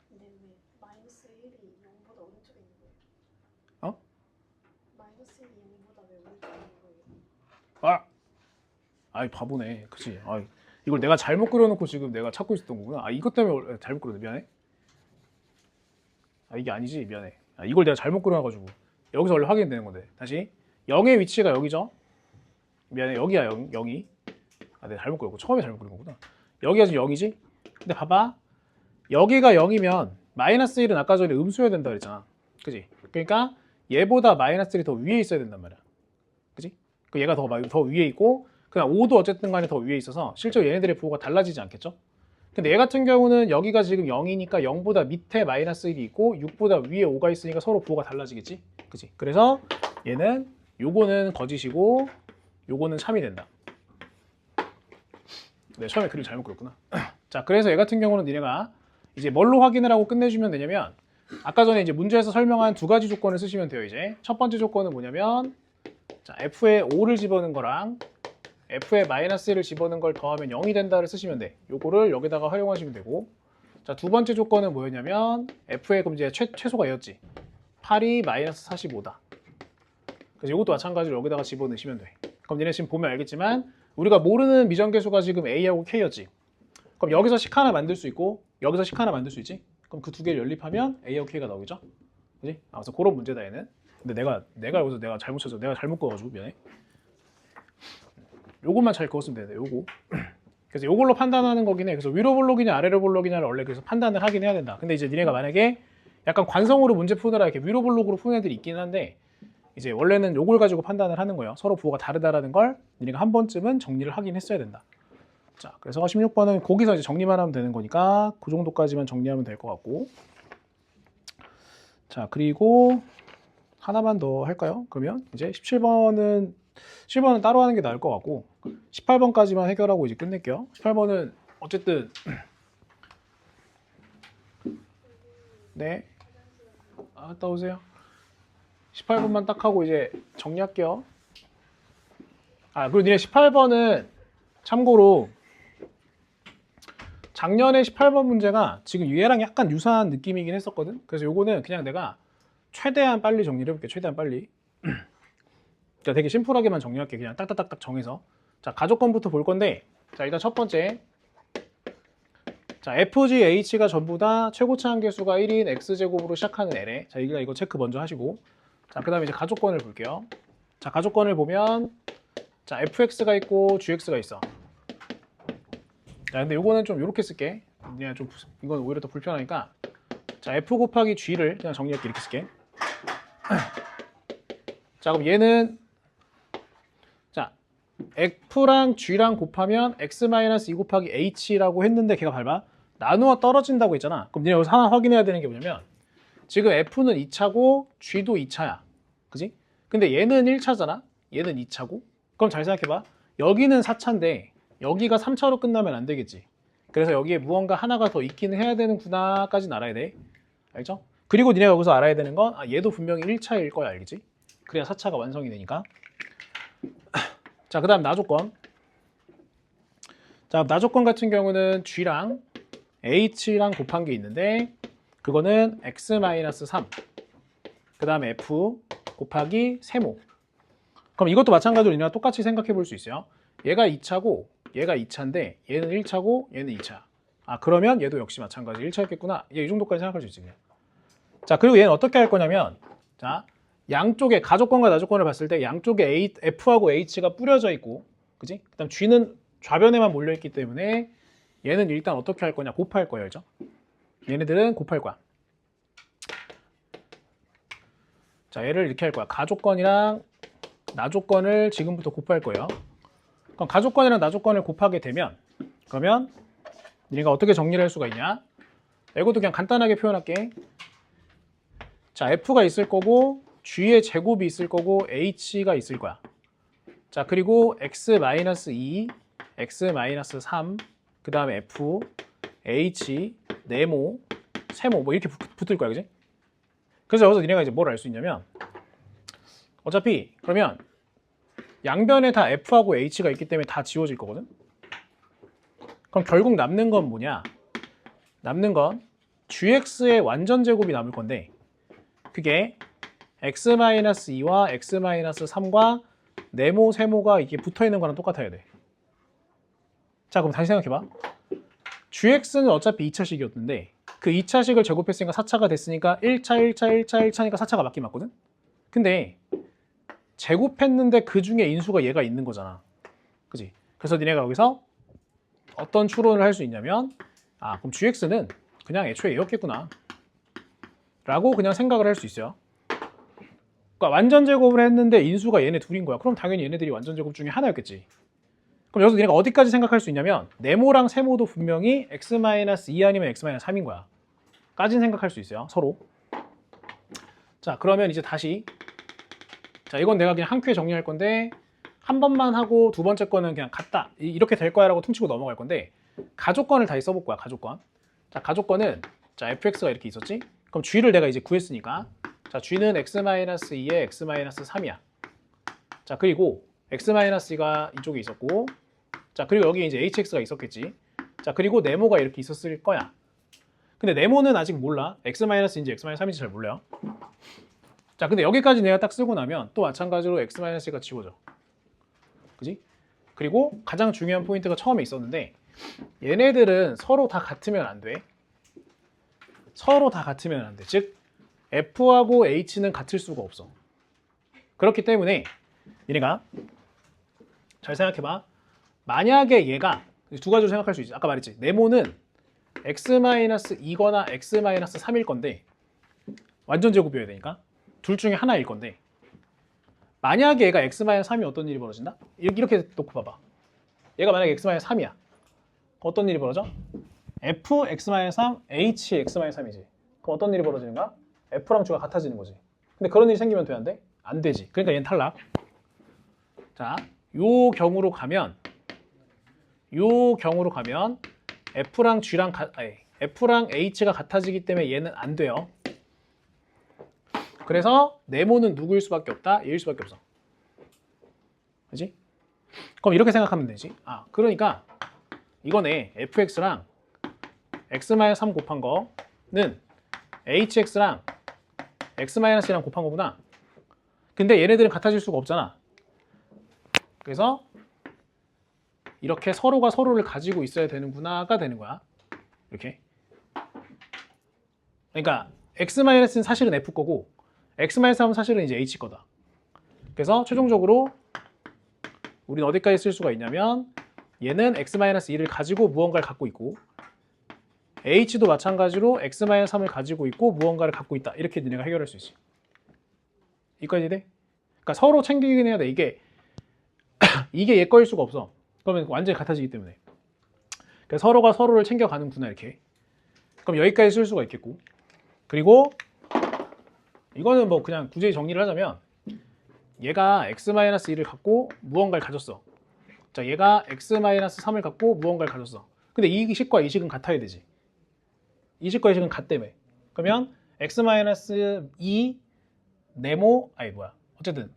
근데 왜 마이너스 1이 0보다 아이 바보네. 그치? 이걸 내가 잘못 그려놓고 지금 내가 찾고 있었던 거구나. 이것 때문에 잘못 그렸네. 미안해. 이게 아니지. 미안해. 이걸 내가 잘못 그려놔가지고 여기서 원래 확인되는 건데. 다시 0의 위치가 여기죠. 미안해. 여기야 0이. 내가 잘못 그렸고 처음에 잘못 그린 거구나. 여기가 지금 0이지? 근데 봐봐. 여기가 0이면 마이너스 1은 아까 전에 음수여야 된다 그랬잖아. 그지? 그러니까 얘보다 마이너스 1이 더 위에 있어야 된단 말이야. 그지? 얘가 더 위에 있고 그냥 5도 어쨌든 간에 더 위에 있어서 실제로 얘네들의 부호가 달라지지 않겠죠? 근데 얘 같은 경우는 여기가 지금 0이니까 0보다 밑에 마이너스 1이 있고 6보다 위에 5가 있으니까 서로 부호가 달라지겠지? 그치? 그래서 얘는 요거는 거짓이고 요거는 참이 된다. 네, 처음에 글을 잘못 그렸구나. 자, 그래서 얘 같은 경우는 니네가 이제 뭘로 확인을 하고 끝내주면 되냐면 아까 전에 이제 문제에서 설명한 두 가지 조건을 쓰시면 돼요. 이제 첫 번째 조건은 뭐냐면 자, f에 5를 집어넣은 거랑 f에 마이너스 1을 집어넣은 걸 더하면 0이 된다를 쓰시면 돼. 요거를 여기다가 활용하시면 되고 자, 두 번째 조건은 뭐였냐면 f의 그럼 이제 최소가 얘였지. 8이 마이너스 45다. 그래서 이것도 마찬가지로 여기다가 집어넣으시면 돼. 그럼 얘네 지금 보면 알겠지만 우리가 모르는 미정계수가 지금 a하고 k였지. 그럼 여기서 식 하나 만들 수 있고 여기서 식 하나 만들 수 있지. 그럼 그 두 개를 연립하면 a하고 k가 나오겠죠. 그지? 그래서 그런 문제다 얘는. 근데 내가 여기서 내가 잘못 찾아. 내가 잘못 그어가지고 미안해. 요것만 잘 그었으면 되네. 요거. 그래서 요걸로 판단하는 거긴 해. 그래서 위로 볼록이냐 아래로 볼록이냐를 원래 그래서 판단을 하긴 해야 된다. 근데 이제 니네가 만약에 약간 관성으로 문제 푸느라 이렇게 위로 볼록으로 푸는 애들이 있긴 한데 이제 원래는 요걸 가지고 판단을 하는 거예요. 서로 부호가 다르다라는 걸 니네가 한 번쯤은 정리를 하긴 했어야 된다. 자, 그래서 16번은 거기서 이제 정리만 하면 되는 거니까 그 정도까지만 정리하면 될 것 같고. 자, 그리고 하나만 더 할까요? 그러면 이제 17번은 따로 하는 게 나을 것 같고 18번까지만 해결하고 이제 끝낼게요. 18번은 어쨌든 네, 갔다 오세요. 18번만 딱 하고 이제 정리할게요. 그리고 니네 18번은 참고로 작년에 18번 문제가 지금 얘랑 약간 유사한 느낌이긴 했었거든. 그래서 요거는 그냥 내가 최대한 빨리 정리를 해볼게. 최대한 빨리. 그러니까 되게 심플하게만 정리할게. 그냥 딱딱딱딱 정해서. 자, 가족권부터 볼 건데 자, 일단 첫 번째 자, FG, H가 전부 다 최고차 한계수가 1인 X제곱으로 시작하는 L에 자, 이거 체크 먼저 하시고 자, 그 다음에 이제 가족권을 볼게요. 자, 가족권을 보면 자, FX가 있고 GX가 있어. 자, 근데 요거는 좀 요렇게 쓸게. 그냥 좀 이건 오히려 더 불편하니까 자, F 곱하기 G를 그냥 정리할게. 이렇게 쓸게. 자, 그럼 얘는 자, F랑 G랑 곱하면 X-2 곱하기 H라고 했는데 걔가 봐봐. 나누어 떨어진다고 했잖아. 그럼 니네 여기서 하나 확인해야 되는 게 뭐냐면 지금 F는 2차고 G도 2차야. 그지? 근데 얘는 1차잖아. 얘는 2차고. 그럼 잘 생각해봐. 여기는 4차인데 여기가 3차로 끝나면 안 되겠지. 그래서 여기에 무언가 하나가 더 있기는 해야 되는구나 까지는 알아야 돼. 알죠? 그리고 니네가 여기서 알아야 되는 건 얘도 분명히 1차일 거야. 알겠지? 그래야 4차가 완성이 되니까. 자, 그 다음 나조건. 자, 나조건 같은 경우는 G랑 H랑 곱한 게 있는데 그거는 X-3 그 다음에 F 곱하기 세모. 그럼 이것도 마찬가지로 니네가 똑같이 생각해 볼 수 있어요. 얘가 2차고 얘가 2차인데 얘는 1차고 얘는 2차. 그러면 얘도 역시 마찬가지 1차였겠구나. 이 정도까지 생각할 수 있지. 그냥. 자, 그리고 얘는 어떻게 할 거냐면 자, 양쪽에 가족권과 나족권을 봤을 때 양쪽에 F하고 H가 뿌려져 있고 그지? 그 다음 G는 좌변에만 몰려 있기 때문에 얘는 일단 어떻게 할 거냐? 곱할 거예요. 알죠? 얘네들은 곱할 거야. 자, 얘를 이렇게 할 거야. 가족권이랑 나족권을 지금부터 곱할 거예요. 그럼 가족권이랑 나족권을 곱하게 되면 그러면 얘가 어떻게 정리를 할 수가 있냐? 이것도 그냥 간단하게 표현할게. 자, F가 있을 거고 G의 제곱이 있을 거고 H가 있을 거야. 자, 그리고 X-2, X-3, 그 다음에 F, H, 네모, 세모 뭐 이렇게 붙을 거야. 그지? 그래서 여기서 니네가 이제 뭘 알 수 있냐면 어차피 그러면 양변에 다 F하고 H가 있기 때문에 다 지워질 거거든. 그럼 결국 남는 건 뭐냐? 남는 건 GX의 완전 제곱이 남을 건데 그게 X-2와 X-3과 네모, 세모가 이게 붙어 있는 거랑 똑같아야 돼. 자, 그럼 다시 생각해봐. gx는 어차피 2차식이었는데 그 2차식을 제곱했으니까 4차가 됐으니까 1차니까 4차가 맞긴 맞거든? 근데 제곱했는데 그 중에 인수가 얘가 있는 거잖아. 그지? 그래서 니네가 여기서 어떤 추론을 할 수 있냐면 그럼 gx는 그냥 애초에 얘였겠구나 라고 그냥 생각을 할 수 있어요. 그러니까 완전 제곱을 했는데 인수가 얘네 둘인 거야. 그럼 당연히 얘네들이 완전 제곱 중에 하나였겠지. 그럼 여기서 니네가 어디까지 생각할 수 있냐면 네모랑 세모도 분명히 x-2 아니면 x-3인 거야. 까진 생각할 수 있어요. 서로. 자, 그러면 이제 다시 자, 이건 내가 그냥 한 큐에 정리할 건데 한 번만 하고 두 번째 거는 그냥 같다. 이렇게 될 거야 라고 퉁치고 넘어갈 건데 가족권을 다시 써볼 거야. 가족권. 자, 가족권은 자, fx가 이렇게 있었지? 그럼 g를 내가 이제 구했으니까 자, g는 x-2에 x-3이야. 자, 그리고 x-2가 이쪽에 있었고 자, 그리고 여기 이제 hx가 있었겠지. 자, 그리고 네모가 이렇게 있었을 거야. 근데 네모는 아직 몰라. x-인지 x-3인지 잘 몰라요. 자, 근데 여기까지 내가 딱 쓰고 나면 또 마찬가지로 x-가 지워져. 그지? 그리고 가장 중요한 포인트가 처음에 있었는데 얘네들은 서로 다 같으면 안 돼. 서로 다 같으면 안 돼. 즉 f하고 h는 같을 수가 없어. 그렇기 때문에 얘네가 잘 생각해봐. 만약에 얘가 두 가지로 생각할 수 있지. 아까 말했지. 네모는 x-2거나 x-3일 건데 완전 제곱이어야 되니까 둘 중에 하나일 건데 만약에 얘가 x-3이 어떤 일이 벌어진다? 이렇게 놓고 봐봐. 얘가 만약에 x-3이야. 어떤 일이 벌어져? f x-3, h x-3이지. 그럼 어떤 일이 벌어지는 거야? f랑 g가 같아지는 거지. 근데 그런 일이 생기면 돼, 안 돼? 안 되지. 그러니까 얘는 탈락. 자, 요 경우로 가면 f랑 h가 같아지기 때문에 얘는 안 돼요. 그래서 네모는 누구일 수밖에 없다? 얘일 수밖에 없어. 그지? 그럼 이렇게 생각하면 되지. 그러니까 이거네. fx랑 x-3 곱한 거는 hx랑 x-1랑 곱한 거구나. 근데 얘네들은 같아질 수가 없잖아. 그래서 이렇게 서로가 서로를 가지고 있어야 되는구나가 되는 거야. 이렇게. 그러니까 x-는 사실은 f 거고 x-3은 사실은 이제 h 거다. 그래서 최종적으로 우리는 어디까지 쓸 수가 있냐면 얘는 x-2를 가지고 무언가를 갖고 있고 h도 마찬가지로 x-3을 가지고 있고 무언가를 갖고 있다. 이렇게 너네가 해결할 수 있지. 이까지 돼? 그러니까 서로 챙기긴 해야 돼. 이게 얘 거일 수가 없어. 그러면 완전히 같아지기 때문에. 그래서 서로가 서로를 챙겨가는구나 이렇게. 그럼 여기까지 쓸 수가 있겠고. 그리고 이거는 뭐 그냥 굳이 정리를 하자면 얘가 x-1을 갖고 무언가를 가졌어. 자, 얘가 x-3을 갖고 무언가를 가졌어. 근데 이 식과 이 식은 같아야 되지. 이 식과 이 식은 같다며. 그러면 x-2 네모 어쨌든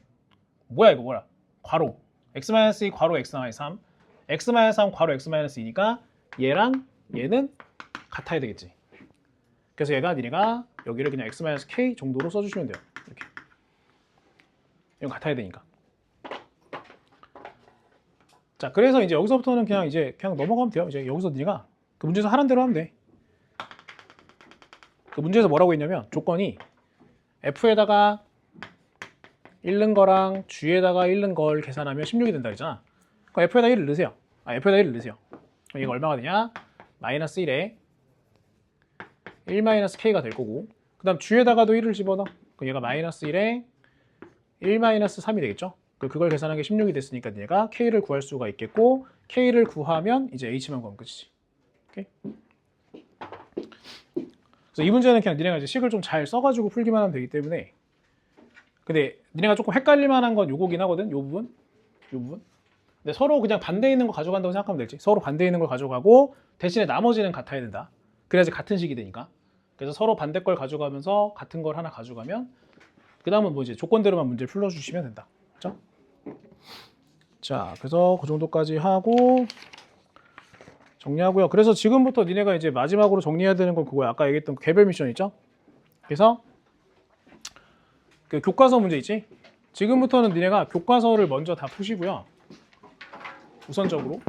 이거 괄호 x-2 괄호 x-3 x-3 괄호 x-2니까 얘랑 얘는 같아야 되겠지. 그래서 니네가 여기를 그냥 x-k 정도로 써주시면 돼요. 이렇게. 이건 같아야 되니까. 자, 그래서 이제 여기서부터는 그냥 넘어가면 돼요. 이제 여기서 니네가 그 문제에서 하는 대로 하면 돼. 그 문제에서 뭐라고 했냐면 조건이 f에다가 잃는 거랑 g에다가 잃는 걸 계산하면 16이 된다 그랬잖아. 그럼 f에다 1을 넣으세요. f에다 1을 넣으세요. 그럼 얘가 얼마가 되냐? 마이너스 1에 1-k가 될 거고 그 다음 g에다가도 1을 집어넣어. 그럼 얘가 마이너스 1에 1-3이 되겠죠? 그걸 계산한 게 16이 됐으니까 얘가 k를 구할 수가 있겠고 k를 구하면 이제 h만 구하면 끝이지. 오케이? 그래서 이 문제는 그냥 니네가 이제 식을 좀 잘 써가지고 풀기만 하면 되기 때문에 근데 니네가 조금 헷갈릴 만한 건 요거긴 하거든. 요 부분. 근데 서로 그냥 반대에 있는 거 가져간다고 생각하면 되지. 서로 반대에 있는 걸 가져가고 대신에 나머지는 같아야 된다. 그래야지 같은 식이 되니까. 그래서 서로 반대 걸 가져가면서 같은 걸 하나 가져가면 그 다음은 뭐 이제 조건대로만 문제를 풀어주시면 된다. 그렇죠? 자, 그래서 그 정도까지 하고 정리하고요. 그래서 지금부터 니네가 이제 마지막으로 정리해야 되는 건 그거야. 아까 얘기했던 개별 미션 있죠? 그래서 그 교과서 문제 있지? 지금부터는 니네가 교과서를 먼저 다 푸시고요. 우선적으로